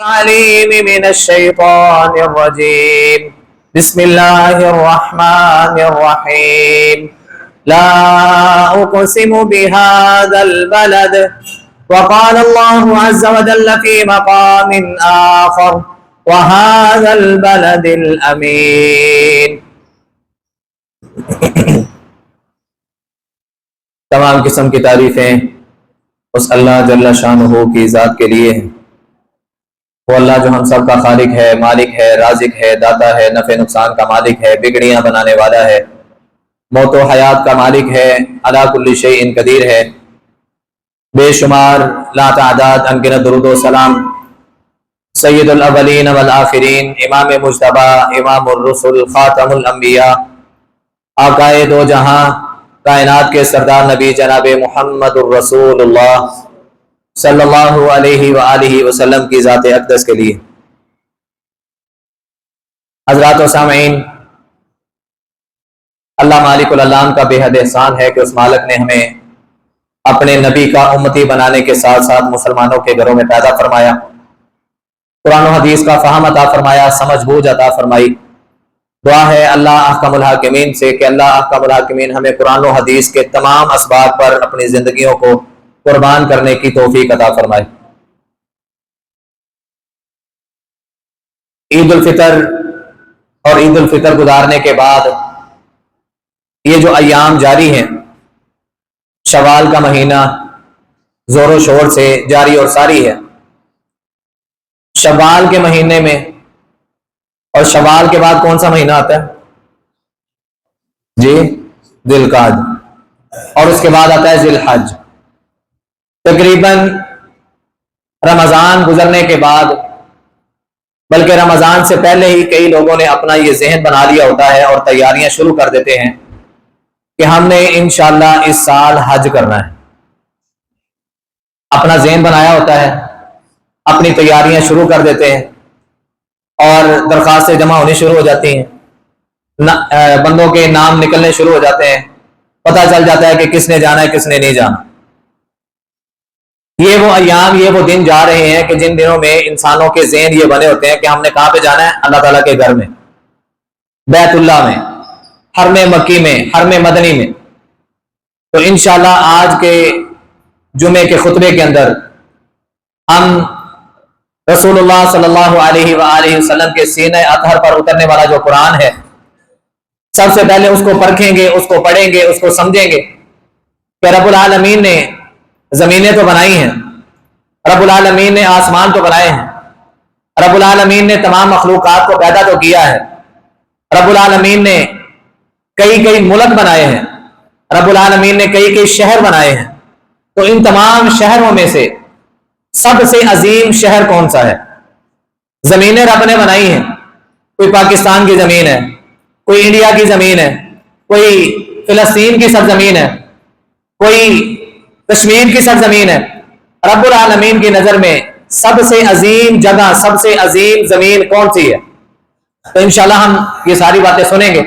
العليم من الشيطان الرجيم بسم الله الرحمن الرحيم لا أقسم بهذا البلد وقال الله عز وجل في مقام آخر وهذا البلد الأمين. تمام قسم کی تعریفیں اس اللہ جل شانہ کی ذات کے لیے ہیں. وہ اللہ جو ہم سب کا خالق ہے، مالک ہے، رازق ہے، داتا ہے، نفع نقصان کا مالک ہے، بگڑیاں بنانے والا ہے، موت و حیات کا مالک ہے، علی کل شیء قدیر ہے. بے شمار لا تعداد انگنت درود و سلام سید الاولین والآخرین، امام مجتبی، امام الرسل، خاتم الانبیاء، آقائے دو جہاں، کائنات کے سردار نبی جناب محمد الرسول اللہ صلی اللہ علیہ وآلہ وسلم کی ذات اقدس کے لیے. حضرات و سامعین، اللہ مالک العلام کا بے حد احسان ہے کہ اس مالک نے ہمیں اپنے نبی کا امتی بنانے کے ساتھ ساتھ مسلمانوں کے گھروں میں پیدا فرمایا، قرآن و حدیث کا فہم عطا فرمایا، سمجھ بوجھ عطا فرمائی. دعا ہے اللہ احکم الحاکمین سے کہ اللہ احکم الحاکمین ہمیں قرآن و حدیث کے تمام اسباب پر اپنی زندگیوں کو قربان کرنے کی توفیق عطا فرمائے. عید الفطر اور عید الفطر گزارنے کے بعد یہ جو ایام جاری ہیں، شوال کا مہینہ زور و شور سے جاری اور ساری ہے. شوال کے مہینے میں اور شوال کے بعد کون سا مہینہ آتا ہے جی؟ ذی القعدہ. اور اس کے بعد آتا ہے ذی الحج. تقریباً رمضان گزرنے کے بعد، بلکہ رمضان سے پہلے ہی کئی لوگوں نے اپنا یہ ذہن بنا لیا ہوتا ہے اور تیاریاں شروع کر دیتے ہیں کہ ہم نے انشاءاللہ اس سال حج کرنا ہے. اپنا ذہن بنایا ہوتا ہے، اپنی تیاریاں شروع کر دیتے ہیں اور درخواستیں جمع ہونی شروع ہو جاتی ہیں، بندوں کے نام نکلنے شروع ہو جاتے ہیں، پتہ چل جاتا ہے کہ کس نے جانا ہے کس نے نہیں جانا. یہ وہ ایام، یہ وہ دن جا رہے ہیں کہ جن دنوں میں انسانوں کے ذہن یہ بنے ہوتے ہیں کہ ہم نے کہاں پہ جانا ہے؟ اللہ تعالیٰ کے گھر میں، بیت اللہ میں، حرم مکی میں، حرم مدنی میں. تو انشاءاللہ آج کے جمعے کے خطبے کے اندر ہم رسول اللہ صلی اللہ علیہ وآلہ وسلم کے سینہ اطہر پر اترنے والا جو قرآن ہے، سب سے پہلے اس کو پرکھیں گے، اس کو پڑھیں گے، اس کو سمجھیں گے کہ رب العالمین نے زمینیں تو بنائی ہیں، رب العالمین نے آسمان تو بنائے ہیں، رب العالمین نے تمام مخلوقات کو پیدا تو کیا ہے، رب العالمین نے کئی ملک بنائے ہیں، رب العالمین نے کئی شہر بنائے ہیں. تو ان تمام شہروں میں سے سب سے عظیم شہر کون سا ہے؟ زمینیں رب نے بنائی ہیں، کوئی پاکستان کی زمین ہے، کوئی انڈیا کی زمین ہے، کوئی فلسطین کی سرزمین ہے، کوئی کشمیر کی سرزمین ہے. رب العالمین کی نظر میں سب سے عظیم جگہ، سب سے عظیم زمین کون سی ہے؟ تو انشاءاللہ ہم یہ ساری باتیں سنیں گے.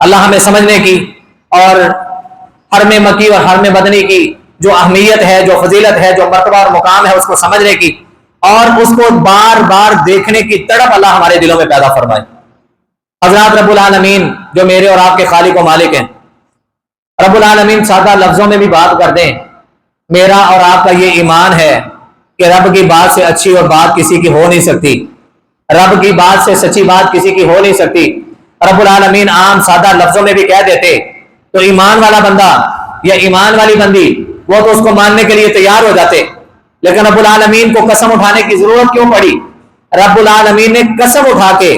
اللہ ہمیں سمجھنے کی اور حرم مکی اور حرم مدنی کی جو اہمیت ہے، جو فضیلت ہے، جو مرتبہ اور مقام ہے، اس کو سمجھنے کی اور اس کو بار بار دیکھنے کی تڑپ اللہ ہمارے دلوں میں پیدا فرمائے. حضرات، رب العالمین جو میرے اور آپ کے خالق و مالک ہیں، رب العالمین سادہ لفظوں میں بھی بات کر دیں، میرا اور آپ کا یہ ایمان ہے کہ رب کی بات سے اچھی اور بات کسی کی ہو نہیں سکتی، رب کی بات سے سچی بات کسی کی ہو نہیں سکتی. رب العالمین عام سادہ لفظوں میں بھی کہہ دیتے تو ایمان والا بندہ یا ایمان والی بندی وہ تو اس کو ماننے کے لیے تیار ہو جاتے. لیکن رب العالمین کو قسم اٹھانے کی ضرورت کیوں پڑی؟ رب العالمین نے قسم اٹھا کے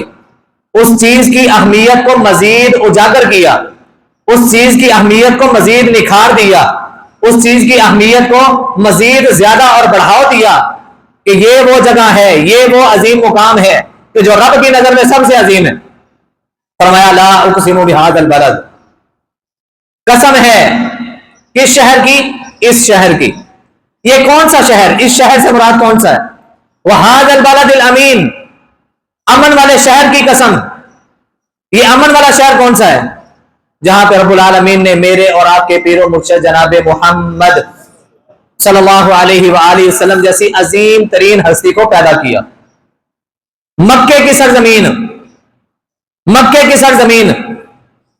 اس چیز کی اہمیت کو مزید اجاگر کیا، اس چیز کی اہمیت کو مزید نکھار دیا، اس چیز کی اہمیت کو مزید زیادہ اور بڑھاؤ دیا کہ یہ وہ جگہ ہے، یہ وہ عظیم مقام ہے کہ جو رب کی نظر میں سب سے عظیم ہے. فرمایا لا اقسم بہذا البلد، قسم ہے کس شہر کی؟ اس شہر کی. یہ کون سا شہر؟ اس شہر سے مراد کون سا ہے؟ وہذا البلد الامین، امن والے شہر کی قسم. یہ امن والا شہر کون سا ہے؟ جہاں پہ رب العالمین نے میرے اور آپ کے پیر و مرشد جناب محمد صلی اللہ علیہ وآلہ وسلم جیسی عظیم ترین ہستی کو پیدا کیا. مکے کی سرزمین، مکے کی سرزمین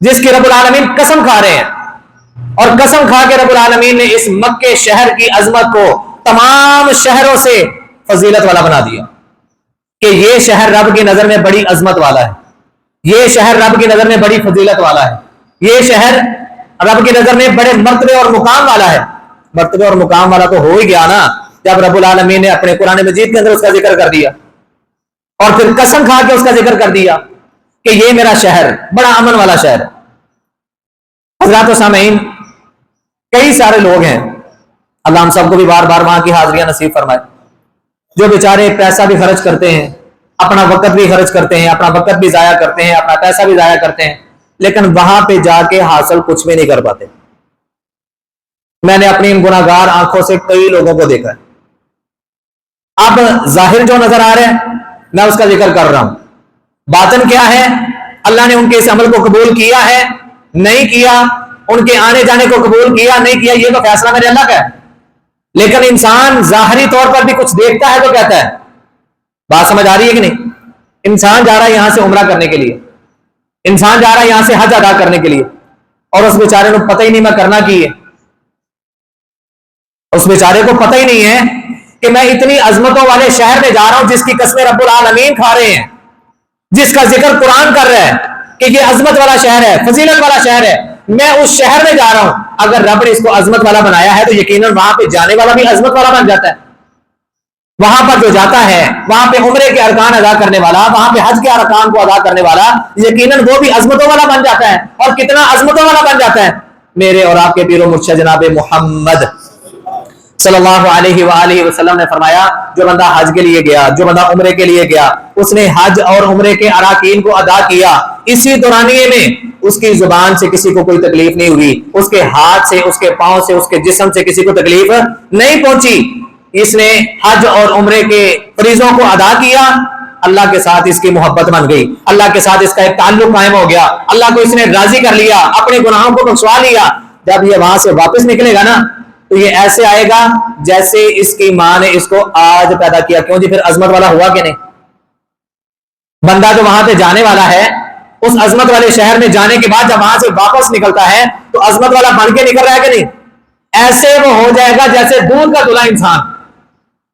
جس کی رب العالمین قسم کھا رہے ہیں، اور قسم کھا کے رب العالمین نے اس مکے شہر کی عظمت کو تمام شہروں سے فضیلت والا بنا دیا کہ یہ شہر رب کی نظر میں بڑی عظمت والا ہے، یہ شہر رب کی نظر میں بڑی فضیلت والا ہے، یہ شہر رب کی نظر میں بڑے مرتبے اور مقام والا ہے۔ مرتبے اور مقام والا تو ہو ہی گیا نا جب رب العالمین نے اپنے قرآن مجید کے اندر اس کا ذکر کر دیا، اور پھر قسم کھا کے اس کا ذکر کر دیا کہ یہ میرا شہر بڑا امن والا شہر ہے۔ حضرات و سامعین، کئی سارے لوگ ہیں، اللہ ہم سب کو بھی بار بار وہاں کی حاضریاں نصیب فرمائے، جو بیچارے پیسہ بھی خرچ کرتے ہیں، اپنا وقت بھی خرچ کرتے ہیں، اپنا وقت بھی ضائع کرتے ہیں، اپنا پیسہ بھی ضائع کرتے ہیں، لیکن وہاں پہ جا کے حاصل کچھ بھی نہیں کر پاتے۔ میں نے اپنی گناہگار آنکھوں سے کئی لوگوں کو دیکھا ہے۔ اب ظاہر جو نظر آ رہا ہے میں اس کا ذکر کر رہا ہوں، باطن کیا ہے؟ اللہ نے ان کے اس عمل کو قبول کیا ہے نہیں کیا، ان کے آنے جانے کو قبول کیا نہیں کیا، یہ تو فیصلہ میرے اللہ کا ہے، لیکن انسان ظاہری طور پر بھی کچھ دیکھتا ہے تو کہتا ہے۔ بات سمجھ آ رہی ہے کہ نہیں؟ انسان جا رہا ہے یہاں سے عمرہ کرنے کے لیے، انسان جا رہا ہے یہاں سے حج ادا کرنے کے لیے، اور اس بیچارے کو پتہ ہی نہیں میں کرنا کی ہے، اس بیچارے کو پتہ ہی نہیں ہے کہ میں اتنی عظمتوں والے شہر میں جا رہا ہوں جس کی قسمیں رب العالمین کھا رہے ہیں، جس کا ذکر قرآن کر رہا ہے کہ یہ عظمت والا شہر ہے، فضیلت والا شہر ہے، میں اس شہر میں جا رہا ہوں۔ اگر رب نے اس کو عظمت والا بنایا ہے تو یقیناً وہاں پہ جانے والا بھی عظمت والا بن جاتا ہے۔ وہاں پر جو جاتا ہے وہاں پہ عمرے کے ارکان ادا کرنے والا، وہاں پہ حج کے ارکان کو ادا کرنے والا، یقیناً وہ بھی عظمتوں والا بن جاتا ہے، اور کتنا عظمتوں والا بن جاتا ہے۔ میرے اور آپ کے پیر و مرشد جناب محمد صلی اللہ علیہ وآلہ وسلم نے فرمایا، جو بندہ حج کے لیے گیا، جو بندہ عمرے کے لیے گیا، اس نے حج اور عمرے کے اراکین کو ادا کیا، اسی دورانیے میں اس کی زبان سے کسی کو کوئی تکلیف نہیں ہوئی، اس کے ہاتھ سے، اس کے پاؤں سے، اس کے جسم سے کسی کو تکلیف نہیں پہنچی۔ اس نے حج اور عمرے کے فریضوں کو ادا کیا، اللہ کے ساتھ اس کی محبت بن گئی، اللہ کے ساتھ اس کا ایک تعلق قائم ہو گیا، اللہ کو اس نے راضی کر لیا، اپنے گناہوں کو بخشوا لیا۔ جب یہ وہاں سے واپس نکلے گا نا تو یہ ایسے آئے گا جیسے اس کی ماں نے اس کو آج پیدا کیا۔ کیوں جی؟ پھر عظمت والا ہوا کہ نہیں؟ بندہ جو وہاں پہ جانے والا ہے، اس عظمت والے شہر میں جانے کے بعد جب وہاں سے واپس نکلتا ہے تو عظمت والا بن کے نکل رہا ہے کہ نہیں؟ ایسے وہ ہو جائے گا جیسے دودھ کا دھلا انسان،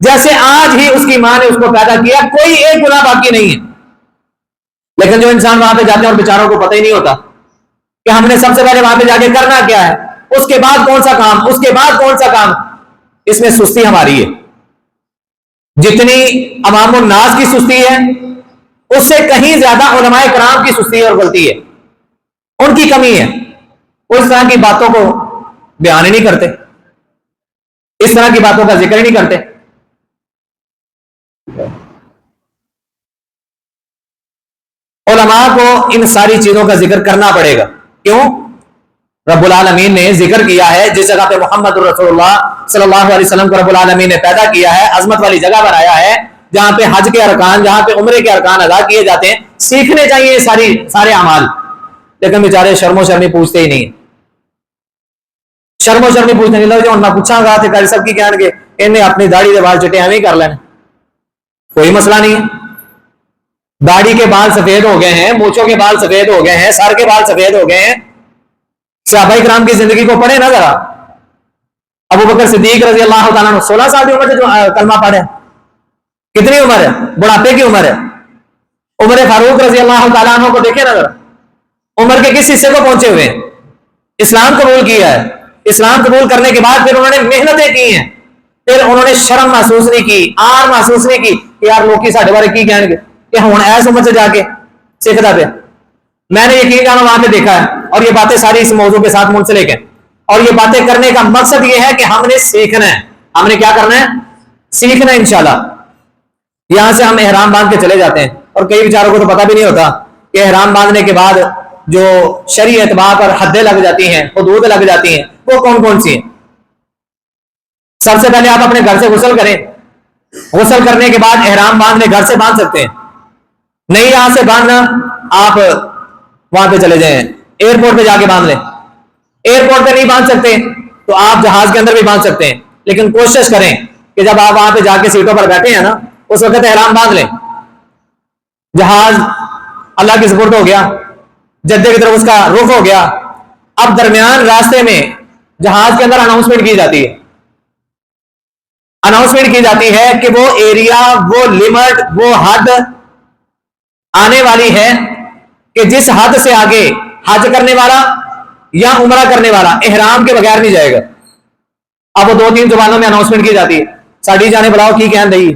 جیسے آج ہی اس کی ماں نے اس کو پیدا کیا، کوئی ایک گناہ باقی نہیں ہے۔ لیکن جو انسان وہاں پہ جاتے ہیں اور بیچاروں کو پتہ ہی نہیں ہوتا کہ ہم نے سب سے پہلے وہاں پہ جا کے کرنا کیا ہے، اس کے بعد کون سا کام، اس کے بعد کون سا کام، اس میں سستی ہماری ہے۔ جتنی عوام الناس کی سستی ہے اس سے کہیں زیادہ علماء کرام کی سستی اور غلطی ہے، ان کی کمی ہے، وہ اس طرح کی باتوں کو بیان ہی نہیں کرتے، اس طرح کی باتوں کا ذکر ہی نہیں کرتے۔ علماء کو ان ساری چیزوں کا ذکر کرنا پڑے گا۔ کیوں؟ رب العالمین نے ذکر کیا ہے، جس جگہ پہ محمد رسول اللہ صلی اللہ علیہ وسلم کو رب العالمین نے پیدا کیا ہے، عظمت والی جگہ بنایا ہے، جہاں پہ حج کے ارکان، جہاں پہ عمرے کے ارکان ادا کیے جاتے ہیں، سیکھنے چاہیے سارے اعمال، لیکن بیچارے شرم و شرمی پوچھتے ہی نہیں، شرم و شرمی پوچھتے نہیں۔ لو جو میں پوچھا گا تو کاری سب کی کہنے گے انہیں اپنی داڑھی کے بال چٹے ہمیں کر لینا، کوئی مسئلہ نہیں ہے۔ داڑھی کے بال سفید ہو گئے ہیں، مونچھوں کے بال سفید ہو گئے ہیں، سر کے بال سفید ہو گئے ہیں، صحابہ کرام کی زندگی کو پڑھے نا ذرا۔ ابو بکر صدیق رضی اللہ تعالیٰ عنہ 16 سال کی عمر سے جو کلمہ پڑھے، کتنی عمر ہے؟ بڑھاپے کی عمر ہے۔ عمر فاروق رضی اللہ تعالیٰ عنہ کو دیکھیں نا ذرا، عمر کے کس حصے کو پہنچے ہوئے ہیں، اسلام قبول کیا ہے، اسلام قبول کرنے کے بعد پھر انہوں نے محنتیں کی ہیں، پھر انہوں نے شرم محسوس نہیں کی، آر محسوس نہیں کی کہ یار لوگ ساڈے بارے کی کہیں گے کہ ہوں ایس عمر سے جا کے سیکھتا پہ۔ میں نے یقین جانا وہاں پہ دیکھا ہے، اور یہ باتیں ساری اس موضوع کے ساتھ منسلک ہیں، اور یہ باتیں کرنے کا مقصد یہ ہے کہ ہم نے سیکھنا ہے۔ ہم نے کیا کرنا ہے؟ سیکھنا ہے انشاءاللہ۔ یہاں سے ہم احرام باندھ کے چلے جاتے ہیں، اور کئی بیچاروں کو تو پتہ بھی نہیں ہوتا کہ احرام باندھنے کے بعد جو شرعی اعتبار پر حدیں لگ جاتی ہیں، حدود لگ جاتی ہیں، وہ کون کون سی ہیں۔ سب سے پہلے آپ اپنے گھر سے غسل کریں، غسل کرنے کے بعد احرام باندھنے گھر سے باندھ سکتے ہیں، نہیں یہاں سے باندھنا آپ وہاں پہ چلے جائیں، ایئرپورٹ پہ جا کے باندھ لیں۔ ایئرپورٹ پہ نہیں باندھ سکتے تو آپ جہاز کے اندر بھی باندھ سکتے ہیں، لیکن کوشش کریں کہ جب آپ وہاں پہ جا کے سیٹوں پر بیٹھے ہیں نا اس وقت احرام باندھ لیں۔ جہاز اللہ کے سپرد ہو گیا، جدے کی طرف اس کا رخ ہو گیا. اب درمیان راستے میں جہاز کے اندر اناؤنسمنٹ کی جاتی ہے، اناؤنسمنٹ کی جاتی ہے کہ وہ ایریا، وہ لمٹ، وہ حد آنے والی ہے کہ جس حد سے آگے حج کرنے والا یا عمرہ کرنے والا احرام کے بغیر نہیں جائے گا. اب وہ 2-3 زبانوں میں اناؤنسمنٹ کی جاتی ہے. ساڑی جانے بلاؤ کی کہن رہی.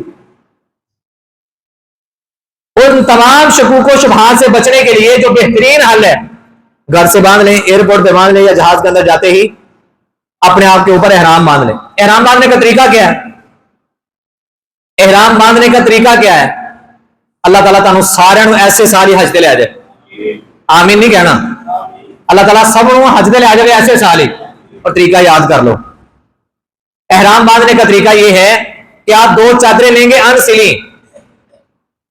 ان تمام شکوک و شبہات سے بچنے کے لیے جو بہترین حل ہے، گھر سے باندھ لیں، ایئرپورٹ پہ باندھ لیں، یا جہاز کے اندر جاتے ہی اپنے آپ کے اوپر احرام باندھ لیں. احرام باندھنے کا طریقہ کیا ہے؟ احرام باندھنے کا طریقہ کیا ہے؟ اللہ تعالیٰ تعالیٰ سارے ایسے ساری حج دے لے آ جائے. آمین نہیں کہنا. اللہ تعالیٰ سب حج دے لے آ جائے ایسے سال ہی. اور طریقہ یاد کر لو. احرام باندھنے کا طریقہ یہ ہے کہ آپ 2 چادریں لیں گے ان سلی.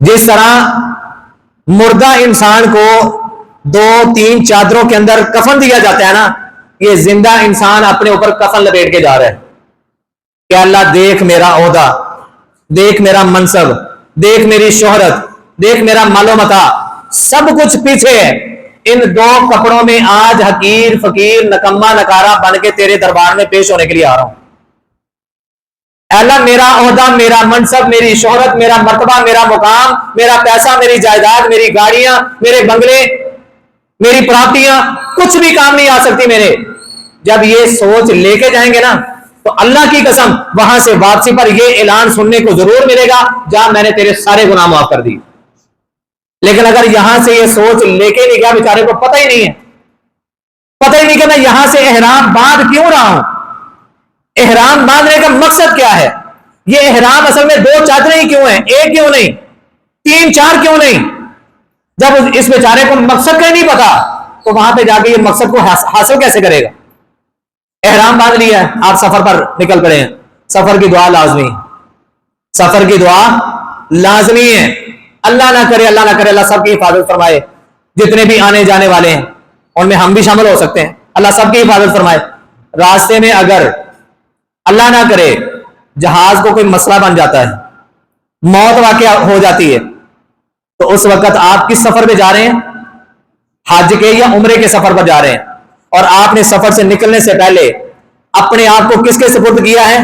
جس طرح مردہ انسان کو 2-3 چادروں کے اندر کفن دیا جاتا ہے نا، یہ زندہ انسان اپنے اوپر کفن لپیٹ کے جا رہا ہے کہ اللہ دیکھ میرا عہدہ، دیکھ میرا منصب، دیکھ میری شہرت، دیکھ میرا مال و متاع، سب کچھ پیچھے ہے. ان 2 کپڑوں میں آج حقیر فقیر نکما نکارا بن کے تیرے دربار میں پیش ہونے کے لیے آ رہا ہوں. اللہ میرا عہدہ، میرا منصب، میری شہرت، میرا مرتبہ، میرا مقام، میرا پیسہ، میری جائیداد، میری گاڑیاں، میرے بنگلے، میری پراپرٹیاں کچھ بھی کام نہیں آ سکتی میرے. جب یہ سوچ لے کے جائیں گے نا تو اللہ کی قسم وہاں سے واپسی پر یہ اعلان سننے کو ضرور ملے گا، جہاں میں نے تیرے سارے گناہ معاف کر دی. لیکن اگر یہاں سے یہ سوچ لے کے نہیں گیا، بیچارے کو پتہ ہی نہیں ہے، پتہ ہی نہیں کہ میں یہاں سے احرام باندھ کیوں رہا ہوں، احرام باندھنے کا مقصد کیا ہے، یہ احرام اصل میں 2 چادریں ہی کیوں ہیں، 1 کیوں نہیں، 3-4 کیوں نہیں. جب اس بیچارے کو مقصد کا ہی نہیں پتا تو وہاں پہ جا کے یہ مقصد کو حاصل کیسے کرے گا. احرام باندھ لیا ہے، آپ سفر پر نکل پڑے ہیں. سفر کی دعا لازمی، سفر کی دعا لازمی ہے. اللہ نہ کرے، اللہ نہ کرے، اللہ سب کی حفاظت فرمائے. جتنے بھی آنے جانے والے ہیں ان میں ہم بھی شامل ہو سکتے ہیں، اللہ سب کی حفاظت فرمائے. راستے میں اگر اللہ نہ کرے جہاز کو کوئی مسئلہ بن جاتا ہے، موت واقع ہو جاتی ہے، تو اس وقت آپ کس سفر پہ جا رہے ہیں؟ حج کے یا عمرے کے سفر پر جا رہے ہیں. اور آپ نے سفر سے نکلنے سے پہلے اپنے آپ کو کس کے سپرد کیا ہے؟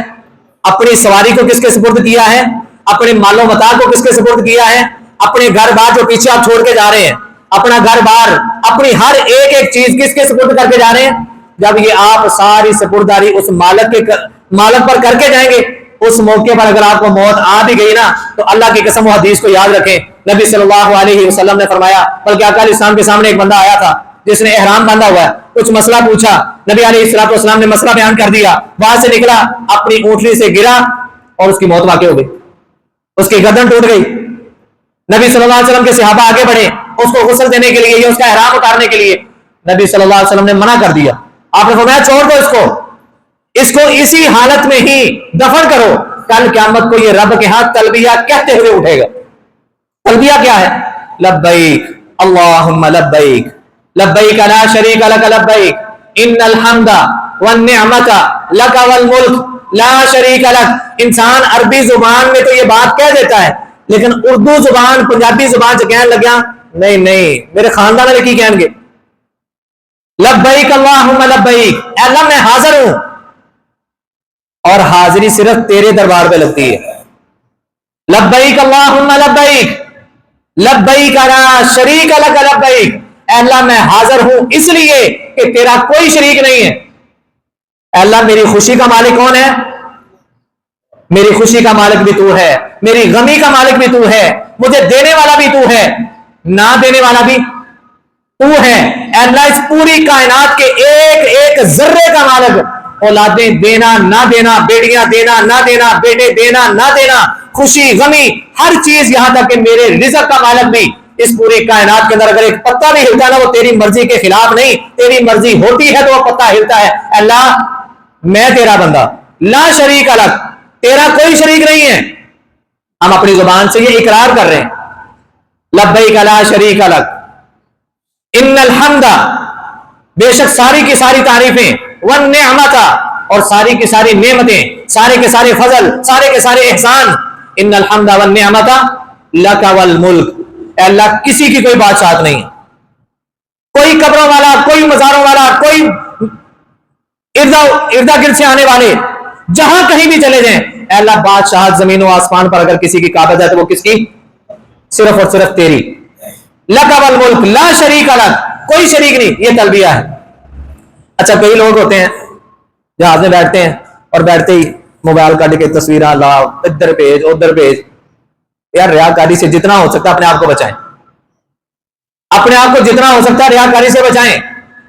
اپنی سواری کو کس کے سپرد کیا ہے؟ اپنے مال و متاع کو کس کے سپرد کیا ہے؟ اپنے گھر بار جو پیچھے آپ چھوڑ کے جا رہے ہیں، اپنا گھر بار، اپنی ہر ایک چیز کس کے سپرد کر کے جا رہے ہیں؟ جب یہ آپ ساری سپرداری اس مالک پر کر کے جائیں گے، اس موقع پر اگر آپ کو موت آ بھی گئی نا تو اللہ کی قسم و حدیث کو یاد رکھیں. نبی صلی اللہ علیہ وسلم نے فرمایا، بلکہ اکال اسلام کے سامنے ایک بندہ آیا تھا جس نے احرام باندھا ہوا ہے، کچھ مسئلہ پوچھا، نبی علیہ الصلوۃ والسلام نے مسئلہ بیان کر دیا. وہاں سے نکلا، اپنی اونٹنی سے گرا اور اس کی موت واقع ہو گئی، اس کی گردن ٹوٹ گئی. نبی صلی اللہ علیہ وسلم کے صحابہ آگے بڑھے اس کو غسل دینے کے لیے یا اس کا احرام اتارنے کے لیے. نبی صلی اللہ علیہ وسلم نے منع کر دیا. آپ نے فرمایا چھوڑ دو اس کو اسی حالت میں ہی دفن کرو، کل قیامت کو یہ رب کے ہاتھ تلبیہ کہتے ہوئے اٹھے گا. تلبیہ کیا ہے؟ لبیک اللہم لبیک لبیک لا شریک لک لبیک ان الحمد والنعمت لک والملک لا شریک لک. انسان عربی زبان میں تو یہ بات کہہ دیتا ہے، لیکن اردو زبان، پنجابی زبان سے کہنے لگیا نہیں میرے خاندان والے کی کہیں گے؟ لبیک اللہم لبیک، اے اللہ میں حاضر ہوں. اور حاضری صرف تیرے دربار پہ لگتی ہے. لبیک اللہم لبیک لبیک لا شریک لک لبیک، اے اللہ میں حاضر ہوں اس لیے کہ تیرا کوئی شریک نہیں ہے. اے اللہ میری خوشی کا مالک کون ہے؟ میری خوشی کا مالک بھی تو ہے، میری غمی کا مالک بھی تو ہے، مجھے دینے والا بھی تو ہے، نہ دینے والا بھی تو ہے. اے اللہ اس پوری کائنات کے ایک ذرے کا مالک، اولادیں دینا نہ دینا، بیٹیاں دینا نہ دینا، بیٹے دینا نہ دینا، خوشی غمی ہر چیز، یہاں تک کہ میرے رزق کا مالک بھی. اس پوری کائنات کے اندر اگر ایک پتا بھی ہلتا ہے نا وہ تیری مرضی کے خلاف نہیں، تیری مرضی ہوتی ہے تو وہ پتا ہلتا ہے. اللہ میں تیرا بندہ، لا شریک لک، تیرا کوئی شریک نہیں ہے. ہم اپنی زبان سے یہ اقرار کر رہے ہیں، لبیک لا شریک لک ان الحمد، بے شک ساری کی ساری تعریفیں، والنعمت، اور ساری کی ساری نعمتیں، سارے کے سارے فضل، سارے کے سارے احسان، ان الحمد والنعمت لک والملک، اے اللہ کسی کی کوئی بادشاہت نہیں ہے، کوئی قبروں والا، کوئی مزاروں والا، کوئی اردا گرد سے آنے والے جہاں کہیں بھی چلے جائیں، اے اللہ بادشاہت زمین و آسمان پر اگر کسی کی قابض ہے تو وہ کس کی؟ صرف اور صرف تیری. لک والملک لا شریک لک، کوئی شریک نہیں. یہ تلبیہ ہے. اچھا کئی لوگ ہوتے ہیں جہاز میں بیٹھتے ہیں اور بیٹھتے ہی موبائل کاٹ کے تصویریں لاؤ، ادھر بھیج ادھر بھیج. یار ریاکاری سے جتنا ہو سکتا ہے اپنے آپ کو بچائیں، اپنے آپ کو جتنا ہو سکتا ہے ریاکاری سے بچائیں.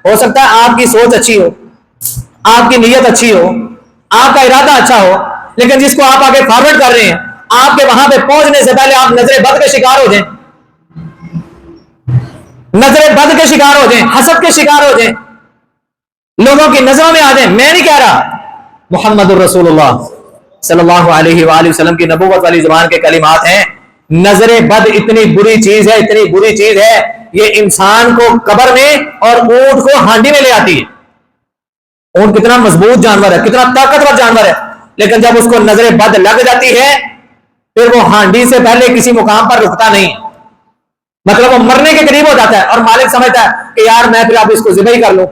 ہو سکتا ہے آپ کی سوچ اچھی ہو، آپ کی نیت اچھی ہو، آپ کا ارادہ اچھا ہو، لیکن جس کو آپ آگے فارورڈ کر رہے ہیں آپ کے وہاں پہ پہنچنے سے پہلے آپ نظر بد کے شکار ہو جائیں، نظر بد کے شکار ہو جائیں، حسد کے شکار ہو جائیں، لوگوں کی نظروں میں آ جائیں. میں نہیں کہہ رہا، محمد الرسول اللہ صلی اللہ علیہ وآلہ وسلم کی نبوت والی زبان کے کلمات ہیں. نظر بد اتنی بری چیز ہے، اتنی بری چیز ہے، یہ انسان کو قبر میں اور اونٹ کو ہانڈی میں لے آتی ہے. اونٹ کتنا مضبوط جانور ہے، کتنا طاقتور جانور ہے، لیکن جب اس کو نظر بد لگ جاتی ہے پھر وہ ہانڈی سے پہلے کسی مقام پر رکتا نہیں، مطلب وہ مرنے کے قریب ہو جاتا ہے اور مالک سمجھتا ہے کہ یار میں پھر اب اس کو ذبح ہی کر لوں،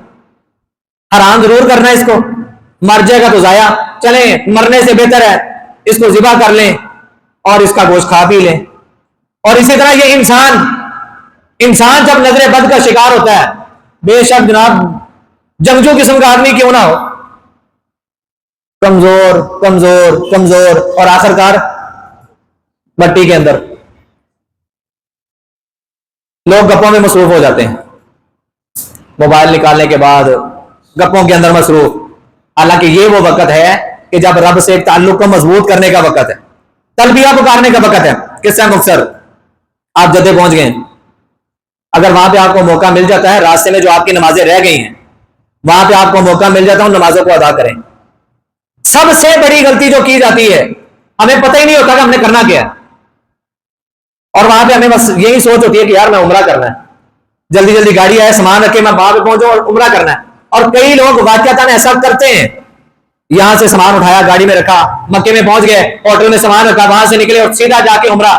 حرام ضرور کرنا ہے اس کو، مر جائے گا تو ضائع، چلیں مرنے سے بہتر ہے اس کو ذبح کر لیں اور اس کا گوشت کھا پی لیں. اور اسی طرح یہ انسان جب نظر بد کا شکار ہوتا ہے، بے شک جناب جنگجو قسم کا آدمی کیوں نہ ہو، کمزور کمزور کمزور، اور آخر کار مٹی کے اندر. لوگ گپوں میں مصروف ہو جاتے ہیں، موبائل نکالنے کے بعد گپوں کے اندر مصروف، حالانکہ یہ وہ وقت ہے کہ جب رب سے ایک تعلق کو مضبوط کرنے کا وقت ہے، تلبیہ پکارنے کا وقت ہے. کس سے مختصر آپ جدے پہنچ گئے، اگر وہاں پہ آپ کو موقع مل جاتا ہے، راستے میں جو آپ کی نمازیں رہ گئی ہیں وہاں پہ آپ کو موقع مل جاتا ہے ان نمازوں کو ادا کریں. سب سے بڑی غلطی جو کی جاتی ہے، ہمیں پتہ ہی نہیں ہوتا کہ ہم نے کرنا کیا ہے، اور وہاں پہ ہمیں بس یہی سوچ ہوتی ہے کہ یار میں عمرہ کرنا ہے، جلدی جلدی گاڑی آئے سامان رکھے میں وہاں پہ پہنچوں اور عمرہ کرنا ہے. اور کئی لوگ واقعتاً ایسا کرتے ہیں، یہاں سے سامان اٹھایا گاڑی میں رکھا، مکے میں پہنچ گئے، ہوٹل میں سامان رکھا، وہاں سے نکلے اور سیدھا جا کے عمرہ.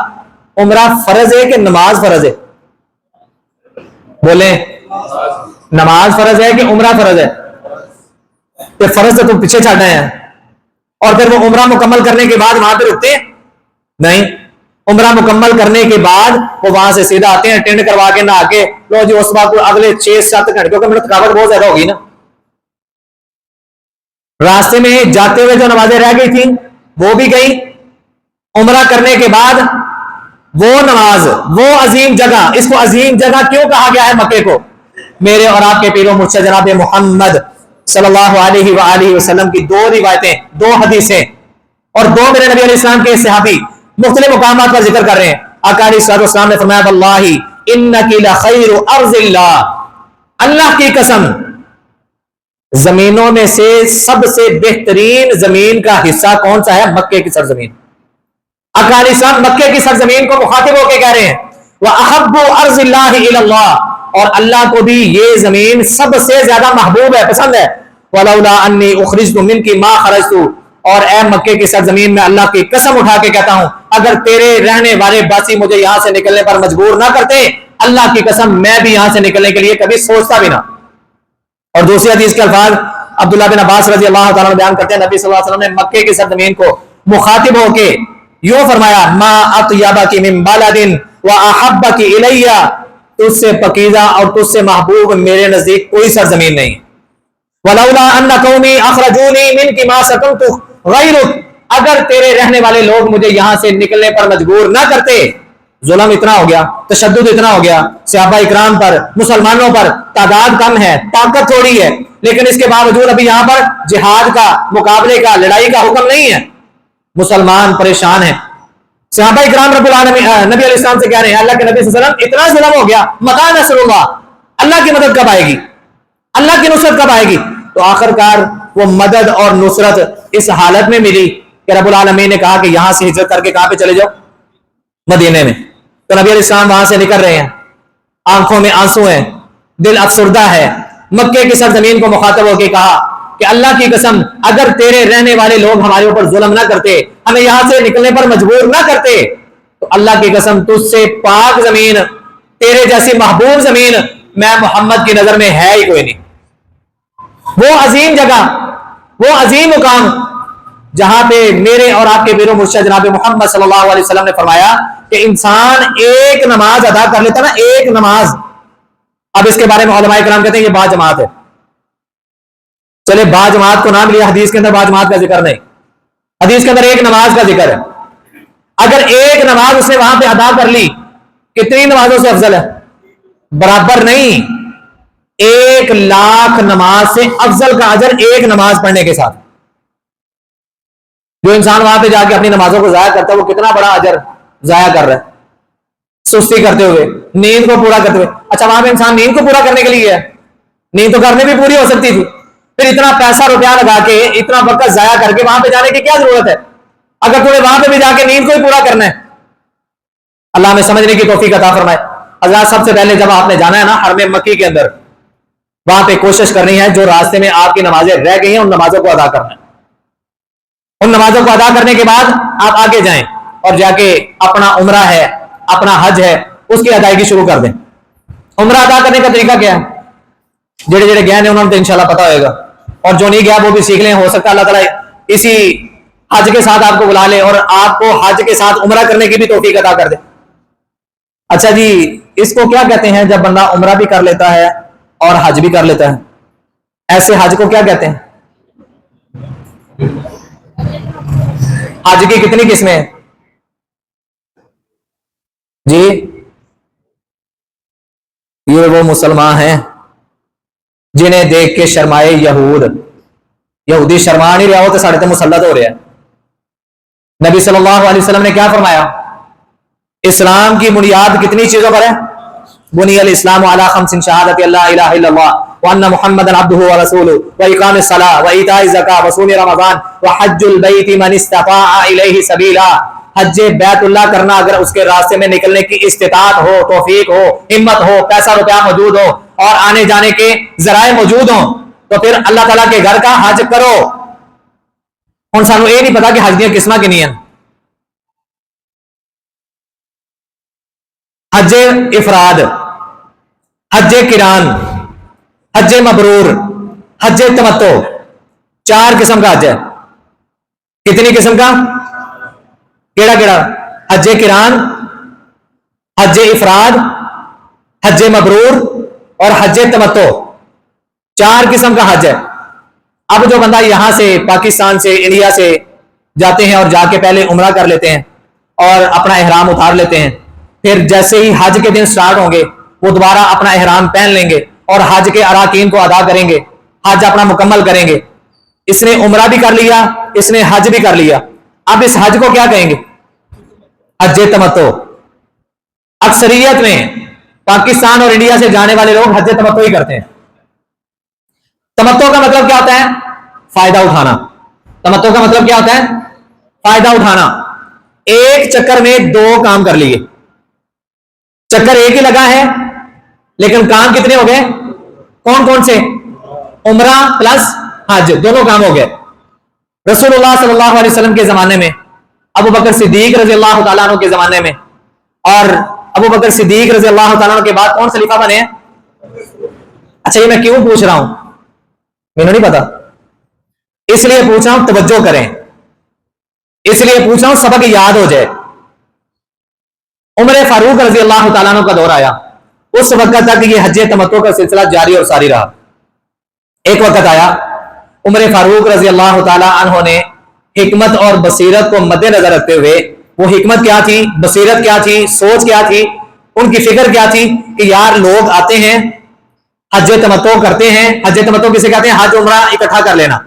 عمرہ فرض ہے کہ نماز فرض ہے؟ بولیں، نماز فرض ہے کہ عمرہ فرض ہے؟ کہ فرض تو پیچھے چھاٹا ہے. اور پھر وہ عمرہ مکمل کرنے کے بعد وہاں پہ رکتے ہیں؟ نہیں، عمرہ مکمل کرنے کے بعد وہ وہاں سے سیدھا آتے ہیں، ٹینڈ کروا کے نہا کے لو جی اس بات کو اگلے 6-7 گھنٹے، کیونکہ میرے تھکاوٹ بہت زیادہ ہوگی نا، راستے میں جاتے ہوئے جو نمازیں رہ گئی تھیں وہ بھی گئی. عمرہ کرنے کے بعد وہ نماز، وہ عظیم جگہ، اس کو عظیم جگہ کیوں کہا گیا ہے مکے کو؟ میرے اور آپ کے پیر و مرشد جناب محمد صلی اللہ علیہ وآلہ وسلم کی 2 روایتیں، 2 حدیثیں اور 2 میرے نبی علیہ السلام کے صحابی مختلف مقامات پر ذکر کر رہے ہیں. آقا علیہ الصلوۃ والسلام نے فرمایا واللہ انک لخیر ارض اللہ، اللہ کی قسم زمینوں میں سے سب سے بہترین زمین کا حصہ کون سا ہے؟ مکے کی سرزمین. آقا علیہ السلام مکے کی سرزمین کو مخاطب ہو کے کہہ رہے ہیں وَأَحَبُّ أَرْضِ اللَّهِ إِلَى اللَّهِ، اور اللہ کو بھی یہ زمین سب سے زیادہ محبوب ہے، پسند ہے. وَلَوْلَا أَنِّي أُخْرِجْتُ مِنْكِ مَا خَرَجْتُ، اور اے مکے کی سرزمین میں اللہ کی قسم اٹھا کے کہتا ہوں اگر تیرے رہنے والے باسی مجھے یہاں سے نکلنے پر مجبور نہ کرتے، اللہ کی قسم میں بھی یہاں سے نکلنے کے لیے کبھی سوچتا بھی نہ. اور دوسری حدیث کے الفاظ عبداللہ بن عباس رضی اللہ تعالیٰ بیان کرتے ہیں، نبی صلی اللہ علیہ وسلم نے مکے کی سرزمین کو مخاطب ہو کے یوں فرمایا ما اطیبک من بلد واحبک الی، تجھ سے پکیزہ اور تجھ سے محبوب میرے نزدیک کوئی سرزمین نہیں. ولولا ان قومی اخرجونی منک ما سکنت غیرک، اگر تیرے رہنے والے لوگ مجھے یہاں سے نکلنے پر مجبور نہ کرتے. ظلم اتنا ہو گیا، تشدد اتنا ہو گیا صحابہ اکرام پر، مسلمانوں پر، تعداد کم ہے، طاقت تھوڑی ہے، لیکن اس کے باوجود ابھی یہاں پر جہاد کا، مقابلے کا، لڑائی کا حکم نہیں ہے، مسلمان پریشان ہیں. صحابہ اکرام رب العالمین نبی علیہ السلام سے کہہ رہے ہیں اللہ کے نبی صلی اللہ علیہ وسلم اتنا ظلم ہو گیا، متى نصر اللہ، اللہ کی مدد کب آئے گی، اللہ کی نصرت کب آئے گی؟ تو آخر کار وہ مدد اور نصرت اس حالت میں ملی کہ رب العالمین نے کہا کہ یہاں سے ہجرت کر کے کہاں پہ چلے جاؤ؟ مدینے میں. تو نبی علیہ السلام وہاں سے نکل رہے ہیں، آنکھوں میں آنسو ہیں، دل افسردہ ہے. مکے کی سرزمین کو مخاطب ہو کے کہا کہ اللہ کی قسم اگر تیرے رہنے والے لوگ ہمارے اوپر ظلم نہ کرتے، ہمیں یہاں سے نکلنے پر مجبور نہ کرتے، تو اللہ کی قسم تجھ سے پاک زمین، تیرے جیسی محبوب زمین میں محمد کی نظر میں ہے ہی کوئی نہیں. وہ عظیم جگہ، وہ عظیم مقام جہاں پہ میرے اور آپ کے پیر و مرشد جناب محمد صلی اللہ علیہ وسلم نے فرمایا کہ انسان ایک نماز ادا کر لیتا نا، ایک نماز. اب اس کے بارے میں علماء کرام کہتے ہیں یہ با جماعت ہے. چلے با جماعت کو نام لیا، حدیث کے اندر با جماعت کا ذکر نہیں، حدیث کے اندر ایک نماز کا ذکر ہے. اگر ایک نماز اس نے وہاں پہ ادا کر لی، کتنی نمازوں سے افضل ہے؟ برابر نہیں، 1,00,000 نماز سے افضل کا اجر ایک نماز پڑھنے کے ساتھ. جو انسان وہاں پہ جا کے اپنی نمازوں کو ضائع کرتا ہے وہ کتنا بڑا اجر ضائع کر رہا ہے، سستی کرتے ہوئے، نیند کو پورا کرتے ہوئے. اچھا وہاں پہ انسان نیند کو پورا کرنے کے لیے ہے، نیند تو کرنے بھی پوری ہو سکتی تھی، پھر اتنا پیسہ روپیہ لگا کے اتنا وقت ضائع کر کے وہاں پہ جانے کی کیا ضرورت ہے اگر تمہیں وہاں پہ بھی جا کے نیند کو ہی پورا کرنا ہے. اللہ میں سمجھنے کی توفیق عطا فرمائے. حضرات سب سے پہلے جب آپ نے جانا ہے نا حرم مکی کے اندر، وہاں پہ کوشش کرنی ہے جو راستے میں آپ کی نمازیں رہ گئی ہیں ان نمازوں کو ادا کرنا ہے. ان نمازوں کو ادا کرنے کے بعد آپ آگے جائیں اور جا کے اپنا عمرہ ہے، اپنا حج ہے، اس کی ادائیگی شروع کر دیں. عمرہ ادا کرنے کا طریقہ کیا ہے؟ جڑے جڑے گئے ہیں انہوں نے تو انشاءاللہ پتا ہوئے گا، اور جو نہیں گیا وہ بھی سیکھ لیں. ہو سکتا ہے اللہ تعالیٰ اسی حج کے ساتھ آپ کو بلا لے اور آپ کو حج کے ساتھ عمرہ کرنے کی بھی توفیق عطا کر دے. اچھا جی، اس کو کیا کہتے ہیں جب بندہ عمرہ بھی کر لیتا ہے اور حج بھی کر لیتا ہے؟ ایسے حج کو کیا کہتے ہیں؟ حج کی کتنی قسمیں ہیں جی؟ یہ وہ مسلمان ہیں جنہیں دیکھ کے شرمائے یہودی شرما نہیں رہا ہو تو ساڑھے تو مسلط ہو رہا ہے. نبی صلی اللہ علیہ وسلم نے کیا فرمایا؟ اسلام کی بنیاد کتنی چیزوں پر ہے؟ بنی الاسلام علی خمس شہادت اللہ الہ الا اللہ وان محمدا عبدہ ورسولہ واقام الصلاۃ وایتاء الزکاۃ وصوم رمضان وحج البیت من استطاع الیہ سبیلا. حج بیت اللہ کرنا اگر اس کے راستے میں نکلنے کی استطاعت ہو، توفیق ہو، ہمت ہو، پیسہ روپیہ موجود ہو اور آنے جانے کے ذرائع موجود ہوں تو پھر اللہ تعالیٰ کے گھر کا حج کرو. ہوں سانو یہ نہیں پتا کہ حج دیا قسمیں کنی ہیں. حج افراد، حج قران، حج مبرور، حج تمتع، 4 قسم کا حج ہے. کتنی قسم کا؟ کیڑا کیڑا؟ حج قران، حج افراد، حج مبرور اور حج تمتع. 4 قسم کا حج ہے. اب جو بندہ یہاں سے پاکستان سے انڈیا سے جاتے ہیں اور جا کے پہلے عمرہ کر لیتے ہیں اور اپنا احرام اتار لیتے ہیں، پھر جیسے ہی حج کے دن سٹارٹ ہوں گے وہ دوبارہ اپنا احرام پہن لیں گے اور حج کے اراکین کو ادا کریں گے، حج اپنا مکمل کریں گے. اس نے عمرہ بھی کر لیا، اس نے حج بھی کر لیا. اب اس حج کو کیا کہیں گے؟ حج تمتع. اکثریت میں پاکستان اور انڈیا سے جانے والے لوگ حج تمتع ہی کرتے ہیں. تمتع کا مطلب کیا ہوتا ہے؟ فائدہ اٹھانا. تمتع کا مطلب کیا ہوتا ہے؟ فائدہ اٹھانا. ایک چکر میں 2 کام کر لیے. چکر ایک ہی لگا ہے لیکن کام کتنے ہو گئے؟ کون کون سے؟ عمرہ پلس حج، دونوں کام ہو گئے. رسول اللہ صلی اللہ علیہ وسلم کے زمانے میں، ابو بکر صدیق رضی اللہ تعالیٰ عنہ کے زمانے میں، اور ابو بکر صدیق رضی اللہ تعالیٰ عنہ کے بعد کون خلیفہ بنے ہیں؟ اچھا یہ میں کیوں پوچھ رہا ہوں؟ مجھے نہیں پتا، اس لیے پوچھ رہا ہوں توجہ کریں، اس لیے پوچھ رہا ہوں سبق یاد ہو جائے. عمر فاروق رضی اللہ تعالیٰ عنہ کا دور آیا، اس وقت تک یہ حج تمتع کا سلسلہ جاری اور ساری رہا. ایک وقت آیا عمر فاروق رضی اللہ تعالیٰ عنہ نے حکمت اور بصیرت کو مد نظر رکھتے ہوئے، وہ حکمت کیا تھی، بصیرت کیا تھی، سوچ کیا تھی، ان کی فکر کیا تھی کہ یار لوگ آتے ہیں حج تمتع کرتے ہیں. حج تمتع کسے کہتے ہیں؟ حج عمرہ اکٹھا کر لینا.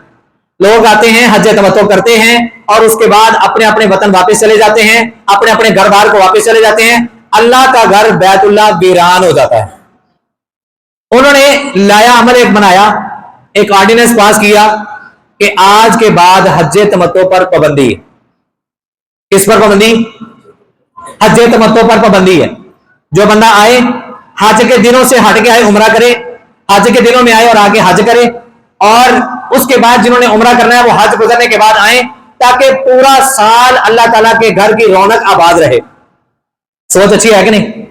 لوگ آتے ہیں حج تمتع کرتے ہیں اور اس کے بعد اپنے اپنے وطن واپس چلے جاتے ہیں، اپنے اپنے گھر بار کو واپس چلے جاتے ہیں. اللہ کا گھر بیت اللہ ویران ہو جاتا ہے. انہوں نے لایا عمل ایک بنایا، ایک آرڈیننس پاس کیا کہ آج کے بعد حج تمتع پر پابندی ہے. کس پر پابندی؟ حج تمتع پر پابندی ہے. جو بندہ آئے حج کے دنوں سے ہٹ کے آئے عمرہ کرے، حج کے دنوں میں آئے اور آگے حج کرے، اور اس کے بعد جنہوں نے عمرہ کرنا ہے وہ حج گزرنے کے بعد آئیں تاکہ پورا سال اللہ تعالیٰ کے گھر کی رونق آباد رہے. سوچ اچھی ہے کہ نہیں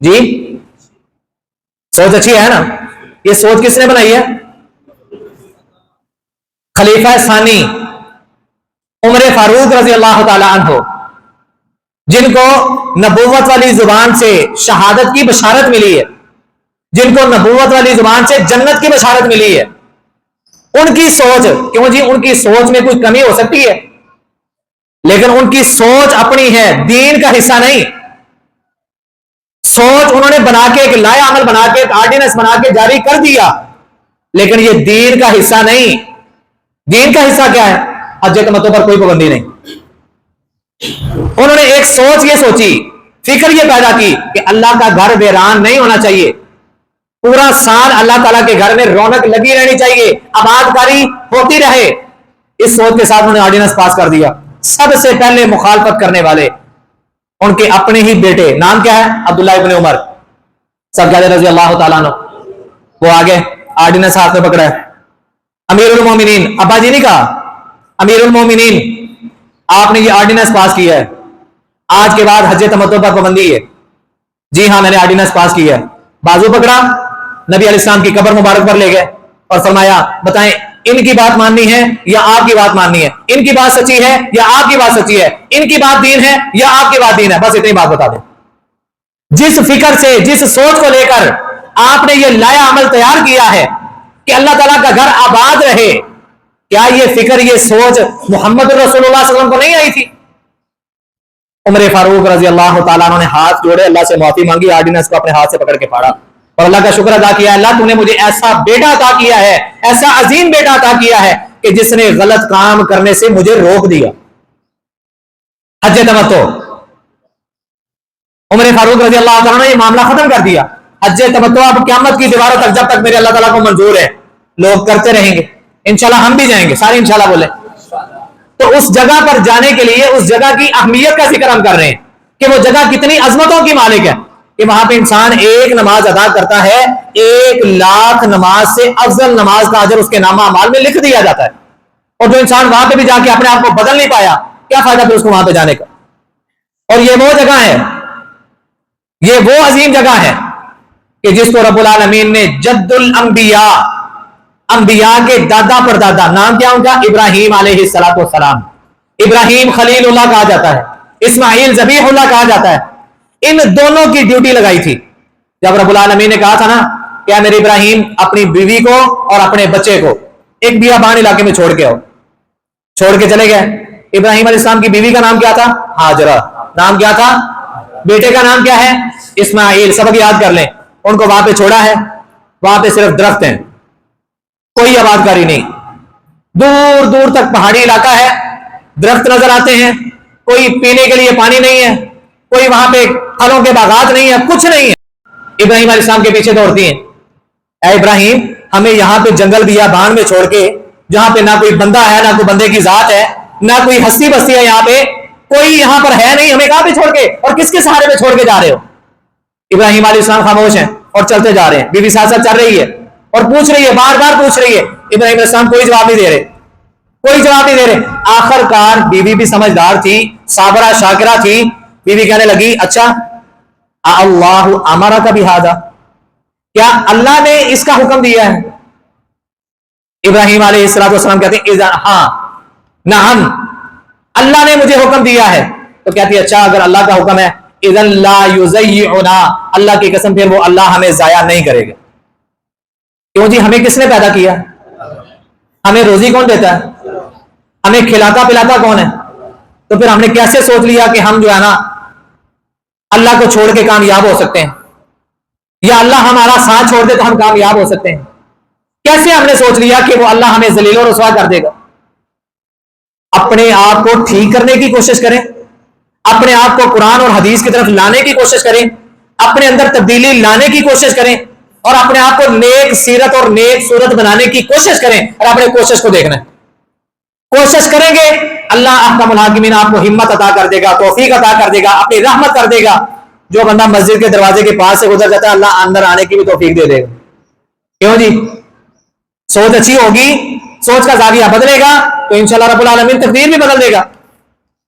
جی؟ سوچ اچھی ہے نا؟ یہ سوچ کس نے بنائی ہے؟ خلیفہ ثانی عمر فاروق رضی اللہ تعالی عنہ، جن کو نبوت والی زبان سے شہادت کی بشارت ملی ہے، جن کو نبوت والی زبان سے جنت کی بشارت ملی ہے، ان کی سوچ، کیوں جی ان کی سوچ میں کوئی کمی ہو سکتی ہے، لیکن ان کی سوچ اپنی ہے، دین کا حصہ نہیں۔ سوچ انہوں نے بنا کے، ایک لائحہ عمل بنا کے، ایک آرڈیننس بنا کے جاری کر دیا، لیکن یہ دین کا حصہ نہیں۔ دین کا حصہ کیا ہے؟ حج تمتع پر کوئی پابندی نہیں۔ انہوں نے ایک سوچ یہ سوچی، فکر یہ پیدا کی کہ اللہ کا گھر ویران نہیں ہونا چاہیے، پورا سال اللہ تعالیٰ کے گھر میں رونق لگی رہنی چاہیے، آباد کاری ہوتی رہے۔ اس سوچ کے ساتھ انہوں نے آرڈیننس پاس کر دیا۔ سب سے پہلے مخالفت کرنے والے ان کے اپنے ہی بیٹے، نام کیا ہے؟ عبداللہ ابن عمر، سب کہتے رضی اللہ تعالیٰ عنہ۔ وہ آگے آرڈیننس ہاتھ میں پکڑا ہے، امیر المومنین، ابا جی نہیں کہا، امیر المومنین، آپ نے یہ آرڈیننس پاس کیا ہے، آج کے بعد حج تمتع پر پابندی ہے۔ جی ہاں میں نے آرڈیننس پاس کیا ہے۔ بازو پکڑا، نبی علیہ السلام کی قبر مبارک پر لے گئے اور فرمایا بتائیں ان کی بات ماننی ہے یا آپ کی بات ماننی ہے، ان کی بات سچی ہے یا آپ کی بات سچی ہے، ان کی بات دین ہے یا آپ کی بات دین ہے، بس اتنی بات بتا دیں۔ جس فکر سے، جس سوچ کو لے کر آپ نے یہ لائحہ عمل تیار کیا ہے کہ اللہ تعالیٰ کا گھر آباد رہے، کیا یہ فکر، یہ سوچ محمد رسول اللہ صلی اللہ علیہ وسلم کو نہیں آئی تھی؟ عمر فاروق رضی اللہ تعالیٰ عنہ نے ہاتھ جوڑے، اللہ سے معافی مانگی، آرڈیننس کو اپنے ہاتھ سے پکڑ کے پھاڑا اور اللہ کا شکر ادا کیا، اللہ تو نے مجھے ایسا بیٹا عطا کیا ہے، ایسا عظیم بیٹا عطا کیا ہے کہ جس نے غلط کام کرنے سے مجھے روک دیا۔ حج تمتع، عمر فاروق رضی اللہ تعالیٰ نے یہ معاملہ ختم کر دیا۔ حج تمتع اب قیامت کی دیواروں تک، جب تک میرے اللہ تعالیٰ کو منظور ہے، لوگ کرتے رہیں گے، انشاءاللہ ہم بھی جائیں گے، سارے انشاءاللہ بولے۔ تو اس جگہ پر جانے کے لیے اس جگہ کی اہمیت کا ذکر ہم کر رہے ہیں کہ وہ جگہ کتنی عظمتوں کی مالک ہے، کہ وہاں پہ انسان ایک نماز ادا کرتا ہے، 1,00,000 نماز سے افضل نماز کا اجر اس کے نامہ اعمال میں لکھ دیا جاتا ہے۔ اور جو انسان وہاں پہ بھی جا کے اپنے آپ کو بدل نہیں پایا، کیا فائدہ پھر اس کو وہاں پہ جانے کا؟ اور یہ وہ جگہ ہے، یہ وہ عظیم جگہ ہے کہ جس کو رب العالمین نے جد الانبیاء، انبیاء کے دادا پر دادا، نام کیا ان کا؟ ابراہیم علیہ السلام۔ ابراہیم خلیل اللہ کہا جاتا ہے، اسماعیل ذبیح اللہ کہا جاتا ہے۔ ان دونوں کی ڈیوٹی لگائی تھی جب رب العالمین نے کہا تھا نا کیا میرے ابراہیم اپنی بیوی کو اور اپنے بچے کو ایک بیابان علاقے میں چھوڑ کے آؤ، چھوڑ کے چلے گئے۔ ابراہیم علیہ السلام کی بیوی کا نام کیا تھا؟ ہاجرہ۔ نام کیا تھا؟ بیٹے کا نام کیا ہے؟ اسماعیل۔ سبق یاد کر لیں، ان کو وہاں پہ چھوڑا ہے، وہاں پہ صرف درخت ہیں، کوئی آباد کاری نہیں، دور دور تک پہاڑی علاقہ ہے، درخت نظر آتے ہیں، کوئی پینے کے لیے پانی نہیں ہے، کوئی وہاں پہ پھلوں کے باغات نہیں ہے، کچھ نہیں ہے۔ ابراہیم علیہ السلام کے پیچھے دوڑتی ہیں، اے ابراہیم ہمیں یہاں پہ جنگل بیابان میں چھوڑ کے، جہاں پہ نہ کوئی بندہ ہے، نہ کوئی بندے کی ذات ہے، نہ کوئی ہستی بستی ہے، یہاں پہ کوئی یہاں پر ہے نہیں، ہمیں کہاں پہ چھوڑ کے اور کس کے سہارے پہ چھوڑ کے جا رہے ہو؟ ابراہیم علیہ السلام خاموش ہیں اور چلتے جا رہے ہیں، بیوی ساتھ ساتھ چل رہی ہے اور پوچھ رہی ہے، بار بار پوچھ رہی ہے۔ ابراہیم علیہ السلام کوئی جواب نہیں دے رہے، کوئی جواب نہیں دے رہے۔ آخر کار بیوی بھی سمجھدار تھی، صابرہ شاکرہ تھی، بیوی کہنے لگی اچھا اللہ ہمارا کا بھی ہاضا، کیا اللہ نے اس کا حکم دیا ہے؟ ابراہیم علیہ السلام کہتے ہیں ہاں نعم، اللہ نے مجھے حکم دیا ہے۔ تو کہتی ہے اچھا اگر اللہ کا حکم ہے اذن لا یضیعنا، اللہ کی قسم پھر وہ اللہ ہمیں ضائع نہیں کرے گا۔ کیوں جی؟ ہمیں کس نے پیدا کیا؟ ہمیں روزی کون دیتا ہے؟ ہمیں کھلاتا پلاتا کون ہے؟ تو پھر ہم نے کیسے سوچ لیا کہ ہم جو ہے نا اللہ کو چھوڑ کے کامیاب ہو سکتے ہیں، یا اللہ ہمارا ساتھ چھوڑ دے تو ہم کامیاب ہو سکتے ہیں؟ کیسے ہم نے سوچ لیا کہ وہ اللہ ہمیں ذلیل و رسوا کر دے گا؟ اپنے آپ کو ٹھیک کرنے کی کوشش کریں، اپنے آپ کو قرآن اور حدیث کی طرف لانے کی کوشش کریں، اپنے اندر تبدیلی لانے کی کوشش کریں، اور اپنے آپ کو نیک سیرت اور نیک صورت بنانے کی کوشش کریں، اور اپنے کوشش کو دیکھنا ہے۔ کوشش کریں گے اللہ احکم الحاکمین آپ کو ہمت عطا کر دے گا، توفیق عطا کر دے گا، اپنی رحمت کر دے گا۔ جو بندہ مسجد کے دروازے کے پاس سے گزر جاتا ہے اللہ اندر آنے کی بھی توفیق دے دے گا۔ کیوں جی؟ سوچ اچھی ہوگی، سوچ کا زاویہ بدلے گا تو انشاءاللہ رب العالمین تقدیر بھی بدل دے گا۔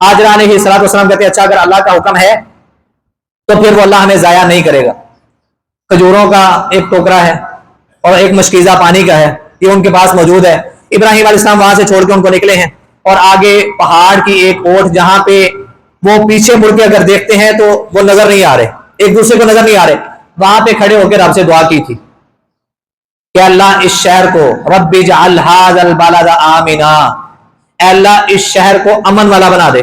حاجرہ علیہ السلام کہتے ہیں اچھا اگر اللہ کا حکم ہے تو پھر وہ اللہ ہمیں ضائع نہیں کرے گا. کھجوروں کا ایک ٹوکرا ہے اور ایک مشکیزہ پانی کا ہے, یہ ان کے پاس موجود ہے. ابراہیم علیہ السلام وہاں سے چھوڑ کے ان کو نکلے ہیں, اور آگے پہاڑ کی ایک اوٹ جہاں پہ وہ پیچھے مڑ کے اگر دیکھتے ہیں تو وہ نظر نہیں آ رہے, ایک دوسرے کو نظر نہیں آ رہے, وہاں پہ کھڑے ہو کے رب سے دعا کی تھی کہ اللہ اس شہر کو رب اجعل ھذا البلد آمنا, اے اللہ اس شہر کو امن والا بنا دے.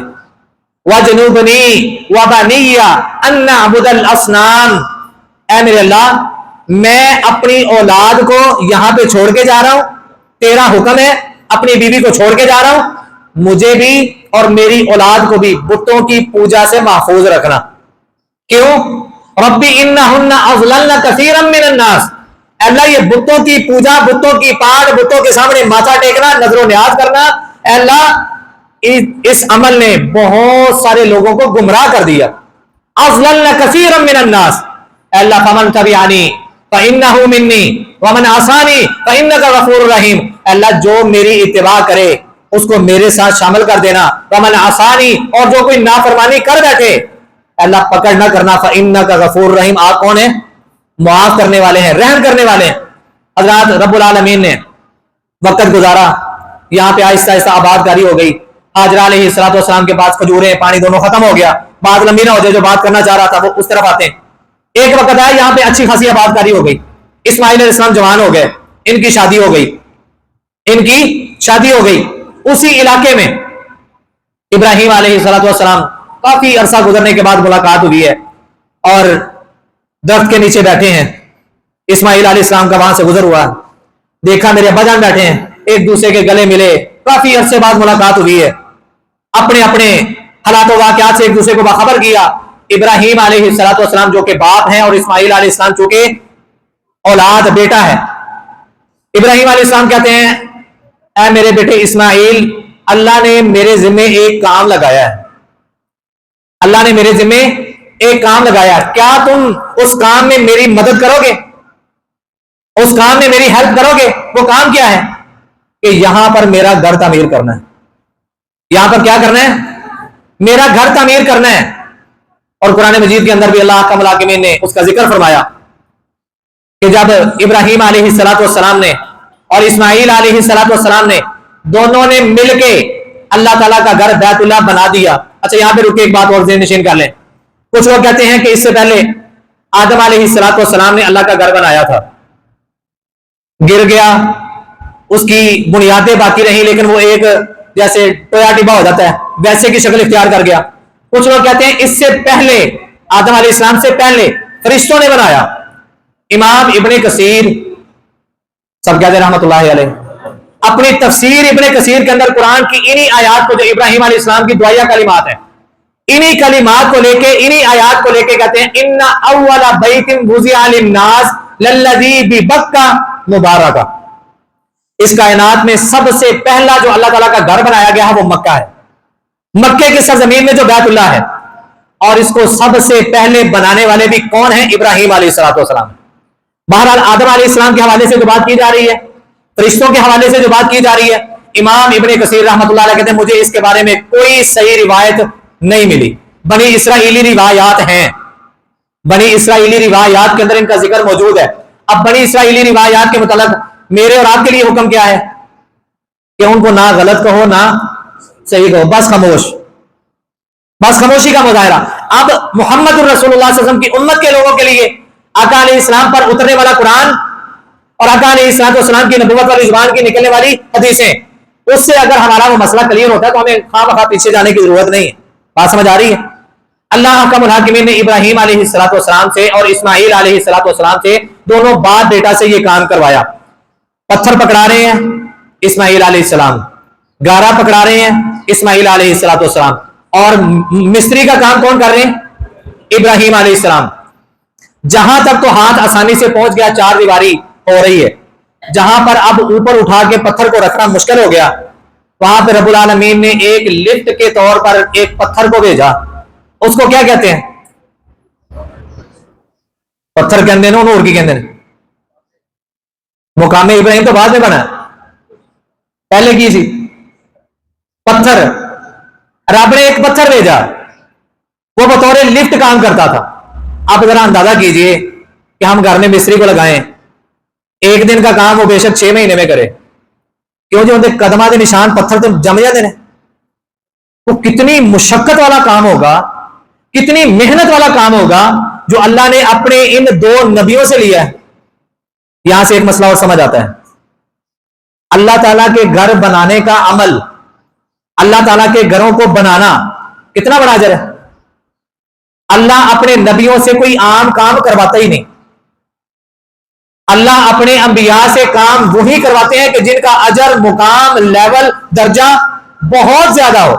وجنوبنی وبنی ان نعبد الاصنام, اے میرے اللہ میں اپنی اولاد کو یہاں پہ چھوڑ کے جا رہا ہوں, تیرا حکم ہے اپنی بیوی کو چھوڑ کے جا رہا ہوں, مجھے بھی اور میری اولاد کو بھی بتوں کی پوجا سے محفوظ رکھنا. کیوں؟ ربی انہن اضللن کثیرا من الناس, اللہ یہ بتوں کی پوجا, بتوں کی پاٹ, بتوں کے سامنے ماتھا ٹیکنا, نظر و نیاز کرنا, اے اللہ اس عمل نے بہت سارے لوگوں کو گمراہ کر دیا. اضللن کثیرا من الناس, اے اللہ فمن تبعنی فانہ منی ومن عصانی فانک غفور رحیم, اے اللہ جو میری اتباع کرے اس کو میرے ساتھ شامل کر دینا. ومن عصانی, اور جو کوئی نافرمانی کر بیٹھے اللہ پکڑ نہ کرنا. فانک غفور رحیم, آپ کون ہیں؟ معاف کرنے والے ہیں, رحم کرنے والے ہیں. حضرات رب العالمین نے وقت گزارا, یہاں پہ آہستہ آہستہ آباد کاری ہو گئی. حاجرہ علیہ السلام کے پاس کھجوریں پانی دونوں ختم ہو گیا. بات لمبی نہ ہو جائے, جو بات کرنا چاہ رہا تھا وہ اس طرف آتے ہیں. ایک وقت آیا یہاں پہ اچھی خاصی آباد کاری ہو گئی. اسماعیل علیہ السلام جوان ہو گئے, ان کی شادی ہو گئی, ان کی شادی ہو گئی. اسی علاقے میں ابراہیم علیہ السلام کافی عرصہ گزرنے کے بعد ملاقات ہوئی ہے, اور درخت کے نیچے بیٹھے ہیں. اسماعیل علیہ السلام کا وہاں سے گزر ہوا, دیکھا میرے ابا جان بیٹھے ہیں, ایک دوسرے کے گلے ملے, کافی عرصے بعد ملاقات ہوئی ہے. اپنے اپنے حالات و واقعات سے ایک دوسرے کو باخبر کیا. ابراہیم علیہ السلام جو کہ باپ ہیں, اور اسماعیل علیہ السلام جو کہ اولاد بیٹا ہے. ابراہیم علیہ السلام کہتے ہیں اے میرے بیٹے اسماعیل, اللہ نے میرے ذمے ایک کام لگایا ہے, اللہ نے میرے ذمے ایک کام لگایا, کیا تم اس کام میں میری مدد کرو گے, اس کام میں میری ہیلپ کرو گے؟ وہ کام کیا ہے کہ یہاں پر میرا گھر تعمیر کرنا ہے. یہاں پر کیا کرنا ہے؟ میرا گھر تعمیر کرنا ہے. اور قرآن مجید کے اندر بھی اللہ احکم الحاکمین نے اس کا ذکر فرمایا کہ جب ابراہیم علیہ السلام نے اور اسماعیل علیہ السلام نے دونوں نے مل کے اللہ تعالیٰ کا گھر بیت اللہ بنا دیا. اچھا یہاں پہ رکے ایک بات اور ذہن نشین کر لیں. کچھ لوگ کہتے ہیں کہ اس سے پہلے آدم علیہ السلام نے اللہ کا گھر بنایا تھا, گر گیا, اس کی بنیادیں باقی رہیں, لیکن وہ ایک جیسے ٹویا ٹبا ہو جاتا ہے ویسے کی شکل اختیار کر گیا. کچھ لوگ کہتے ہیں اس سے پہلے آدم علیہ السلام سے پہلے فرشتوں نے بنایا. امام ابن کثیر سب کہتے ہیں رحمۃ اللہ علیہ اپنی تفسیر ابن کثیر کے اندر قرآن کی انہی آیات کو, جو ابراہیم علیہ السلام کی دعائیہ کلمات ہیں, انہی کلمات کو لے کے, انہی آیات کو لے کے کہتے ہیں ان اول بیت وضع للناس للذی ببکہ مبارکہ, اس کائنات میں سب سے پہلا جو اللہ تعالیٰ کا گھر بنایا گیا ہے وہ مکہ ہے. مکے کی سرزمین میں جو بیت اللہ ہے, اور اس کو سب سے پہلے بنانے والے بھی کون ہیں؟ ابراہیم علیہ السلام. بہرحال آدم علیہ السلام کے حوالے سے جو بات کی جا رہی ہے, فرشتوں کے حوالے سے جو بات کی جا رہی ہے, امام ابن کثیر رحمۃ اللہ علیہ کہتے ہیں مجھے اس کے بارے میں کوئی صحیح روایت نہیں ملی. بنی اسرائیلی روایات ہیں, بنی اسرائیلی روایات کے اندر ان کا ذکر موجود ہے. اب بنی اسرائیلی روایات کے متعلق میرے اور آپ کے لیے حکم کیا ہے کہ ان کو نہ غلط کہو نہ صحیح کہو, بس خاموش, بس خاموشی کا مظاہرہ. اب محمد الرسول اللہ صلی اللہ علیہ وسلم کی امت کے لوگوں کے لیے آقا علیہ السلام پر اترنے والا قرآن اور آقا علیہ السلام کی نبوت والی زبان کی نکلنے والی حدیثیں, اس سے اگر ہمارا وہ مسئلہ کلیئر ہوتا ہے تو ہمیں خواہ مخواہ پیچھے جانے کی ضرورت نہیں ہے. بات سمجھ آ رہی ہے؟ اللہ احکم الحاکمین نے ابراہیم علیہ السلام سے اور اسماعیل علیہ السلام سے, دونوں باپ بیٹا سے یہ کام کروایا. پتھر پکڑا رہے ہیں اسماعیل علیہ السلام, گارا پکڑا رہے ہیں اسماعیل علیہ السلام, اور مستری کا کام کون کر رہے ہیں؟ ابراہیم علیہ السلام. جہاں تک تو ہاتھ آسانی سے پہنچ گیا, چار دیواری ہو رہی ہے. جہاں پر اب اوپر اٹھا کے پتھر کو رکھنا مشکل ہو گیا, وہاں پہ رب العالمین نے ایک لفٹ کے طور پر ایک پتھر کو بھیجا. اس کو کیا کہتے ہیں؟ پتھر کہتے ہیں, نور کی کہتے ہیں. مقام ابراہیم تو بعد میں بنا, پہلے کی سی پتھر. رب نے ایک پتھر بھیجا, وہ بطور لفٹ کام کرتا تھا. آپ ذرا اندازہ کیجئے کہ ہم گھر میں مستری کو لگائیں، ایک دن کا کام وہ بے شک 6 مہینے میں کرے، کیوں جو اندر قدمہ دے نشان پتھر تو جم جاتے ہیں، وہ کتنی مشقت والا کام ہوگا، کتنی محنت والا کام ہوگا جو اللہ نے اپنے ان 2 نبیوں سے لیا ہے۔ یہاں سے ایک مسئلہ اور سمجھ آتا ہے، اللہ تعالیٰ کے گھر بنانے کا عمل، اللہ تعالیٰ کے گھروں کو بنانا کتنا بڑا اجر ہے۔ اللہ اپنے نبیوں سے کوئی عام کام کرواتا ہی نہیں، اللہ اپنے انبیاء سے کام وہی کرواتے ہیں کہ جن کا اجر، مقام، لیول، درجہ بہت زیادہ ہو۔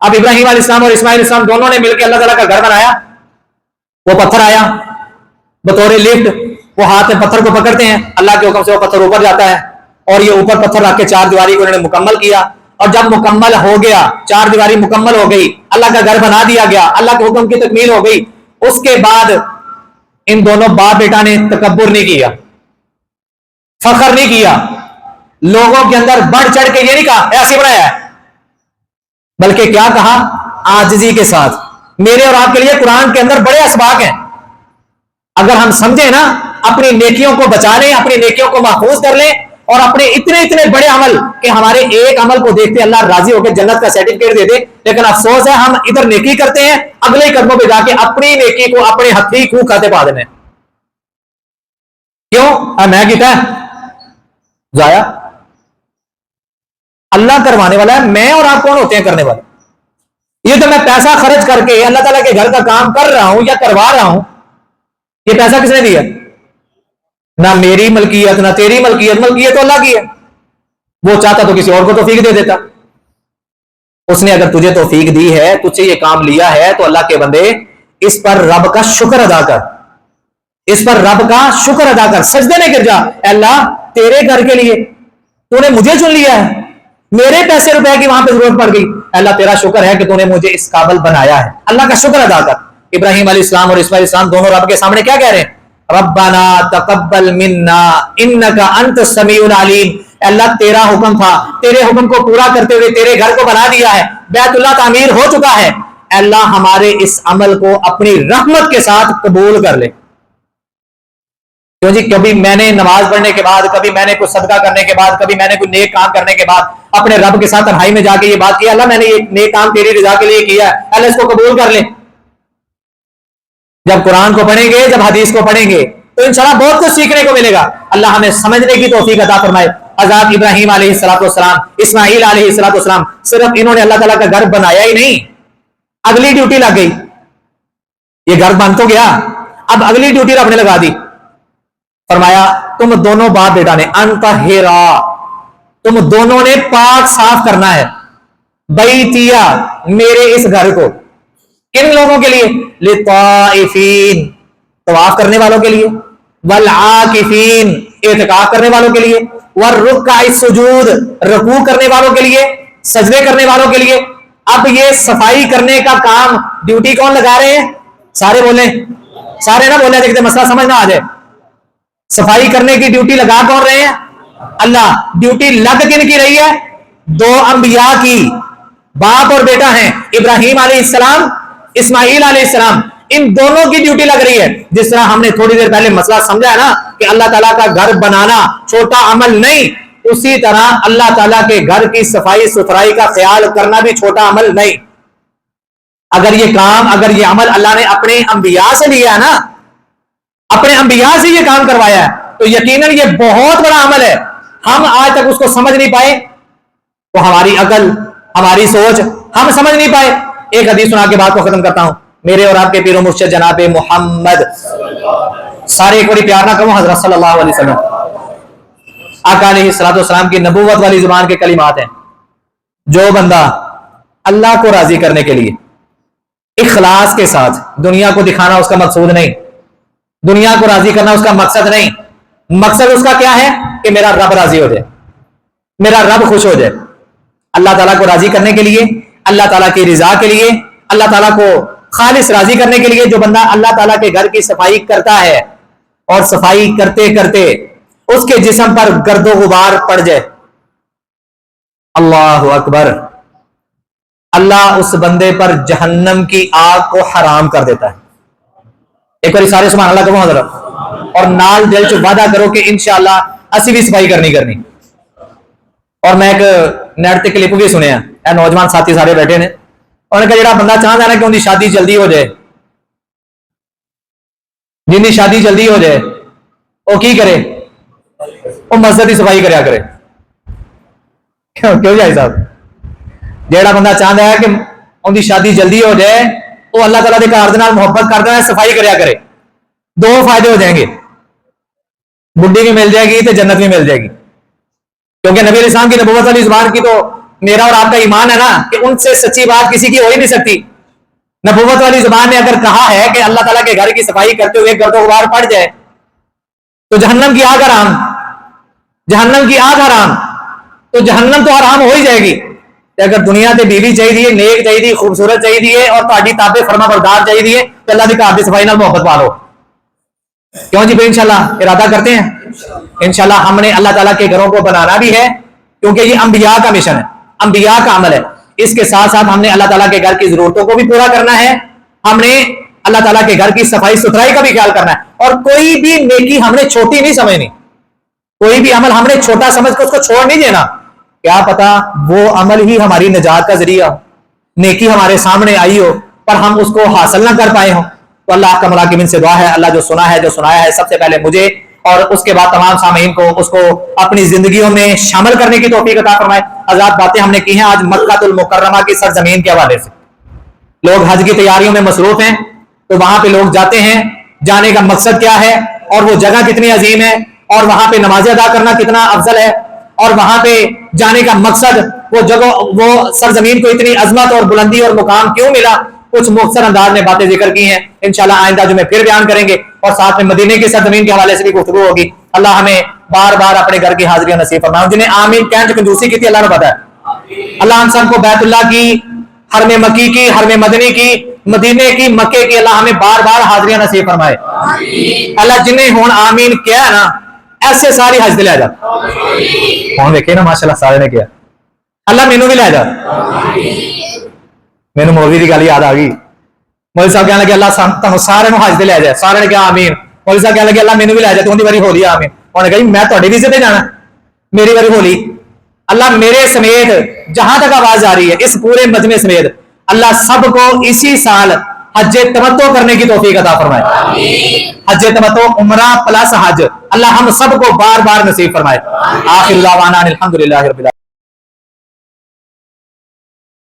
اب ابراہیم علیہ السلام اور اسماعیل علیہ السلام دونوں نے مل کے اللہ تعالیٰ کا گھر بنایا، وہ پتھر آیا بطور لفٹ، وہ ہاتھ میں پتھر کو پکڑتے ہیں، اللہ کے حکم سے وہ پتھر اوپر جاتا ہے، اور یہ اوپر پتھر رکھ کے 4 دیواری کو انہوں نے مکمل کیا، اور جب مکمل ہو گیا، 4 دیواری مکمل ہو گئی، اللہ کا گھر بنا دیا گیا، اللہ کے حکم کی تکمیل ہو گئی، اس کے بعد ان دونوں باپ بیٹا نے تکبر نہیں کیا، فخر نہیں کیا، لوگوں کے اندر بڑھ چڑھ کے یہ نہیں کہا ایسے بنایا ہے، بلکہ کیا کہا؟ عاجزی کے ساتھ۔ میرے اور آپ کے لیے قرآن کے اندر بڑے اسباق ہیں، اگر ہم سمجھیں نا، اپنی نیکیوں کو بچا لیں، اپنی نیکیوں کو محفوظ کر لیں، اور اپنے اتنے بڑے عمل کہ ہمارے ایک عمل کو دیکھتے اللہ راضی ہو کے جنت کا سرٹیفکیٹ دے دے، لیکن افسوس ہے ہم ادھر نیکی کرتے ہیں، اگلے قدموں پہ جا کے اپنی نیکی کو اپنے ہتھی کو کھاتے پا دینے، کیوں؟ میں کیتا ہے ضائع، اللہ کروانے والا ہے، میں اور آپ کون ہوتے ہیں کرنے والے؟ یہ تو میں پیسہ خرچ کر کے اللہ تعالیٰ کے گھر کا کام کر رہا ہوں یا کروا رہا ہوں، یہ پیسہ کس نے دیا؟ نہ میری ملکیت نہ تیری ملکیت، ملکیت تو اللہ کی ہے، وہ چاہتا تو کسی اور کو توفیق دے دیتا۔ اس نے اگر تجھے توفیق دی ہے، تجھ سے یہ کام لیا ہے، تو اللہ کے بندے اس پر رب کا شکر ادا کر، اس پر رب کا شکر ادا کر، سجدے میں گر جا، اے اللہ تیرے گھر کے لیے تو نے مجھے چن لیا ہے، میرے پیسے روپے کی وہاں پہ ضرورت پڑ گئی، اللہ تیرا شکر ہے کہ تو نے مجھے اس قابل بنایا ہے، اللہ کا شکر ادا کر۔ ابراہیم علیہ السلام اور اسماعیل علیہ السلام دونوں رب کے سامنے کیا کہہ رہے ہیں؟ ربنا تقبل منا انک انت السمیع العلیم، اللہ تیرا حکم تھا، تیرے حکم کو پورا کرتے ہوئے تیرے گھر کو بنا دیا ہے، بیت اللہ تعمیر ہو چکا ہے، اللہ ہمارے اس عمل کو اپنی رحمت کے ساتھ قبول کر لے۔ کیوں جی؟ کبھی میں نے نماز پڑھنے کے بعد، کبھی میں نے کوئی صدقہ کرنے کے بعد، کبھی میں نے کوئی نیک کام کرنے کے بعد اپنے رب کے ساتھ تنہائی میں جا کے یہ بات کی، اللہ میں نے یہ نیک کام تیری رضا کے لیے کیا ہے، اللہ اس کو قبول کر لے۔ جب قرآن کو پڑھیں گے، جب حدیث کو پڑھیں گے تو انشاءاللہ بہت کچھ سیکھنے کو ملے گا، اللہ ہمیں سمجھنے کی توفیق عطا فرمائے۔ حضرت ابراہیم علیہ السلام، اسماعیل علیہ السلام، صرف انہوں نے اللہ تعالیٰ کا گھر بنایا ہی نہیں، اگلی ڈیوٹی لگ گئی، یہ گھر بن تو گیا، اب اگلی ڈیوٹی رب نے لگا دی، فرمایا تم دونوں باپ بیٹا نے انطہرا، تم دونوں نے پاک صاف کرنا ہے، بیتیا میرے اس گھر کو، کن لوگوں کے لیے؟ لطائفین طواف کرنے والوں کے لیے، والعاکفین اعتکاف کرنے والوں کے لیے، والرکع السجود رکوع کرنے والوں کے لیے، سجدے کرنے والوں کے لیے۔ اب یہ صفائی کرنے کا کام ڈیوٹی کون لگا رہے ہیں؟ سارے بولیں، سارے نہ بولیں، دیکھتے مسئلہ سمجھ نہ آ جائے۔ صفائی کرنے کی ڈیوٹی لگا کون رہے ہیں؟ اللہ۔ ڈیوٹی لگ کن کی رہی ہے؟ 2 انبیاء کی، باپ اور بیٹا ہیں، ابراہیم علیہ السلام، اسماعیل علیہ السلام، ان دونوں کی ڈیوٹی لگ رہی ہے۔ جس طرح ہم نے تھوڑی دیر پہلے مسئلہ سمجھا ہے نا کہ اللہ تعالیٰ کا گھر بنانا چھوٹا عمل نہیں، اسی طرح اللہ تعالیٰ کے گھر کی صفائی ستھرائی کا خیال کرنا بھی چھوٹا عمل نہیں۔ اگر یہ کام، اگر یہ عمل اللہ نے اپنے انبیاء سے لیا ہے نا، اپنے انبیاء سے یہ کام کروایا ہے، تو یقیناً یہ بہت بڑا عمل ہے۔ ہم آج تک اس کو سمجھ نہیں پائے، تو ہماری عقل، ہماری سوچ، ہم سمجھ نہیں پائے۔ ایک حدیث سنا کے بات کو ختم کرتا ہوں۔ میرے اور آپ کے پیر و مرشد جناب محمد، سارے ایک بڑی پیار نہ کروں، حضرت صلی اللہ علیہ وسلم، آقا علیہ السلام کی نبوت والی زبان کے کلمات ہیں، جو بندہ اللہ کو راضی کرنے کے لیے اخلاص کے ساتھ، دنیا کو دکھانا اس کا مقصود نہیں، دنیا کو راضی کرنا اس کا مقصد نہیں، مقصد اس کا کیا ہے؟ کہ میرا رب راضی ہو جائے، میرا رب خوش ہو جائے۔ اللہ تعالیٰ کو راضی کرنے کے لیے، اللہ تعالیٰ کی رضا کے لیے، اللہ تعالیٰ کو خالص راضی کرنے کے لیے جو بندہ اللہ تعالیٰ کے گھر کی صفائی کرتا ہے، اور صفائی کرتے کرتے اس کے جسم پر گرد و غبار پڑ جائے، اللہ اکبر، اللہ اس بندے پر جہنم کی آگ کو حرام کر دیتا ہے۔ ایک بار سارے سبحان اللہ کہو ذرا, اور نال دل چ وعدہ کرو کہ انشاءاللہ اسی بھی صفائی کرنی. اور میں ایک نیٹ تے کلپ بھی سنیا, اے نوجوان ساتھی سارے بیٹھے نے, انہوں نے کہا جڑا بندہ چاہتا ہے نا کہ ان کی شادی جلدی ہو جائے, جن کی شادی جلدی ہو جائے وہ کی کرے, وہ مسجد کی صفائی کریا کرے. کیوں جائے صاحب, جڑا بندہ چاہتا ہے کہ ان کی شادی جلدی ہو جائے وہ اللہ تعالیٰ کے گھر دے نال محبت کرتا ہے, صفائی کریا کرے. دو فائدے ہو جائیں گے, بڈھی بھی مل جائے گی تو جنت بھی مل جائے گی. کیونکہ نبی علیہ السلام کی نبوت والی زبان کی تو میرا اور آپ کا ایمان ہے نا کہ ان سے سچی بات کسی کی ہو ہی نہیں سکتی. نبوت والی زبان نے اگر کہا ہے کہ اللہ تعالیٰ کے گھر کی صفائی کرتے ہوئے گرد و غبار پڑ جائے تو جہنم کی آگ حرام, جہنم کی آگ حرام, تو جہنم تو حرام ہو ہی جائے گی. اگر دنیا تے بیوی چاہیے, نیک چاہیے, خوبصورت چاہیے اور تہاڈی تابع فرما بردار چاہیے تو اللہ کے گھر کی صفائی نال محبت پالو. کیوں جی؟ پھر انشاءاللہ ارادہ کرتے ہیں انشاءاللہ ہم نے اللہ تعالیٰ کے گھروں کو بنانا بھی ہے, کیونکہ یہ انبیاء کا مشن ہے, انبیاء کا عمل ہے. اس کے ساتھ ساتھ ہم نے اللہ تعالیٰ کے گھر کی ضرورتوں کو بھی پورا کرنا ہے, ہم نے اللہ تعالیٰ کے گھر کی صفائی ستھرائی کا بھی خیال کرنا ہے. اور کوئی بھی نیکی ہم نے چھوٹی نہیں سمجھنی, کوئی بھی عمل ہم نے چھوٹا سمجھ کے اس کو چھوڑ نہیں دینا. کیا پتا وہ عمل ہی ہماری نجات کا ذریعہ, نیکی ہمارے سامنے آئی ہو پر ہم اس کو حاصل نہ کر پائے ہوں. تو اللہ کا مراقبین سے دعا ہے, اللہ جو سنا ہے جو سنایا ہے سب سے پہلے مجھے اور اس کے بعد تمام سامعین کو اس کو اپنی زندگیوں میں شامل کرنے کی توفیق عطا فرمائے. حضرات باتیں ہم نے کی ہیں آج مکہ المکرمہ کی سرزمین کے حوالے سے. لوگ حج کی تیاریوں میں مصروف ہیں, تو وہاں پہ لوگ جاتے ہیں, جانے کا مقصد کیا ہے اور وہ جگہ کتنی عظیم ہے اور وہاں پہ نمازیں ادا کرنا کتنا افضل ہے اور وہاں پہ جانے کا مقصد وہ جگہ وہ سرزمین کو اتنی عظمت اور بلندی اور مقام کیوں ملا, کچھ مختصر انداز میں باتیں ذکر کی ہیں. انشاءاللہ آئندہ جو میں پھر بیان کریں گے اور ساتھ میں مدینے کی سرزمین کے حوالے سے بھی گفتگو ہوگی. اللہ ہمیں بار بار اپنے گھر کی حاضری نصیب فرمائے. جنہیں آمین کہنے سے کنجوسی کی تھی اللہ نے پتا ہے, اللہ ہم سب کو بیت اللہ کی, حرم مکی کی, حرم مدنی کی, مدینے کی, مکے کی, اللہ ہمیں بار بار حاضریاں نصیب فرمائے. اللہ جنہیں ہون آمین کیا نا ایسے ساری حج دے لے جا. ہوں دیکھے نا ماشاءاللہ سارے نے کیا, اللہ مینوں بھی لے جا. مینوں مولوی کی گل یاد آ گئی, مولوی صاحب کہنے لگے اللہ تمہیں سارے حج دے لے جائے. سارے نے کہا آمین. مولوی صاحب کہنے لگے اللہ مینوں بھی لے جائے, تو ان باری ہو رہی آمین. انہوں نے کہا میں تھوڑے ویزے پہ جانا, میری باری ہولی. اللہ میرے سمیت جہاں تک آواز آ رہی ہے اس پورے مجمع سمیت اللہ سب کو اسی سال حج تمتع کرنے کی توفیق عطا فرمائے. حج تمتع عمرہ پلس حج اللہ ہم سب کو بار بار نصیب فرمائے. آخر دعوانا الحمدللہ رب العالمین.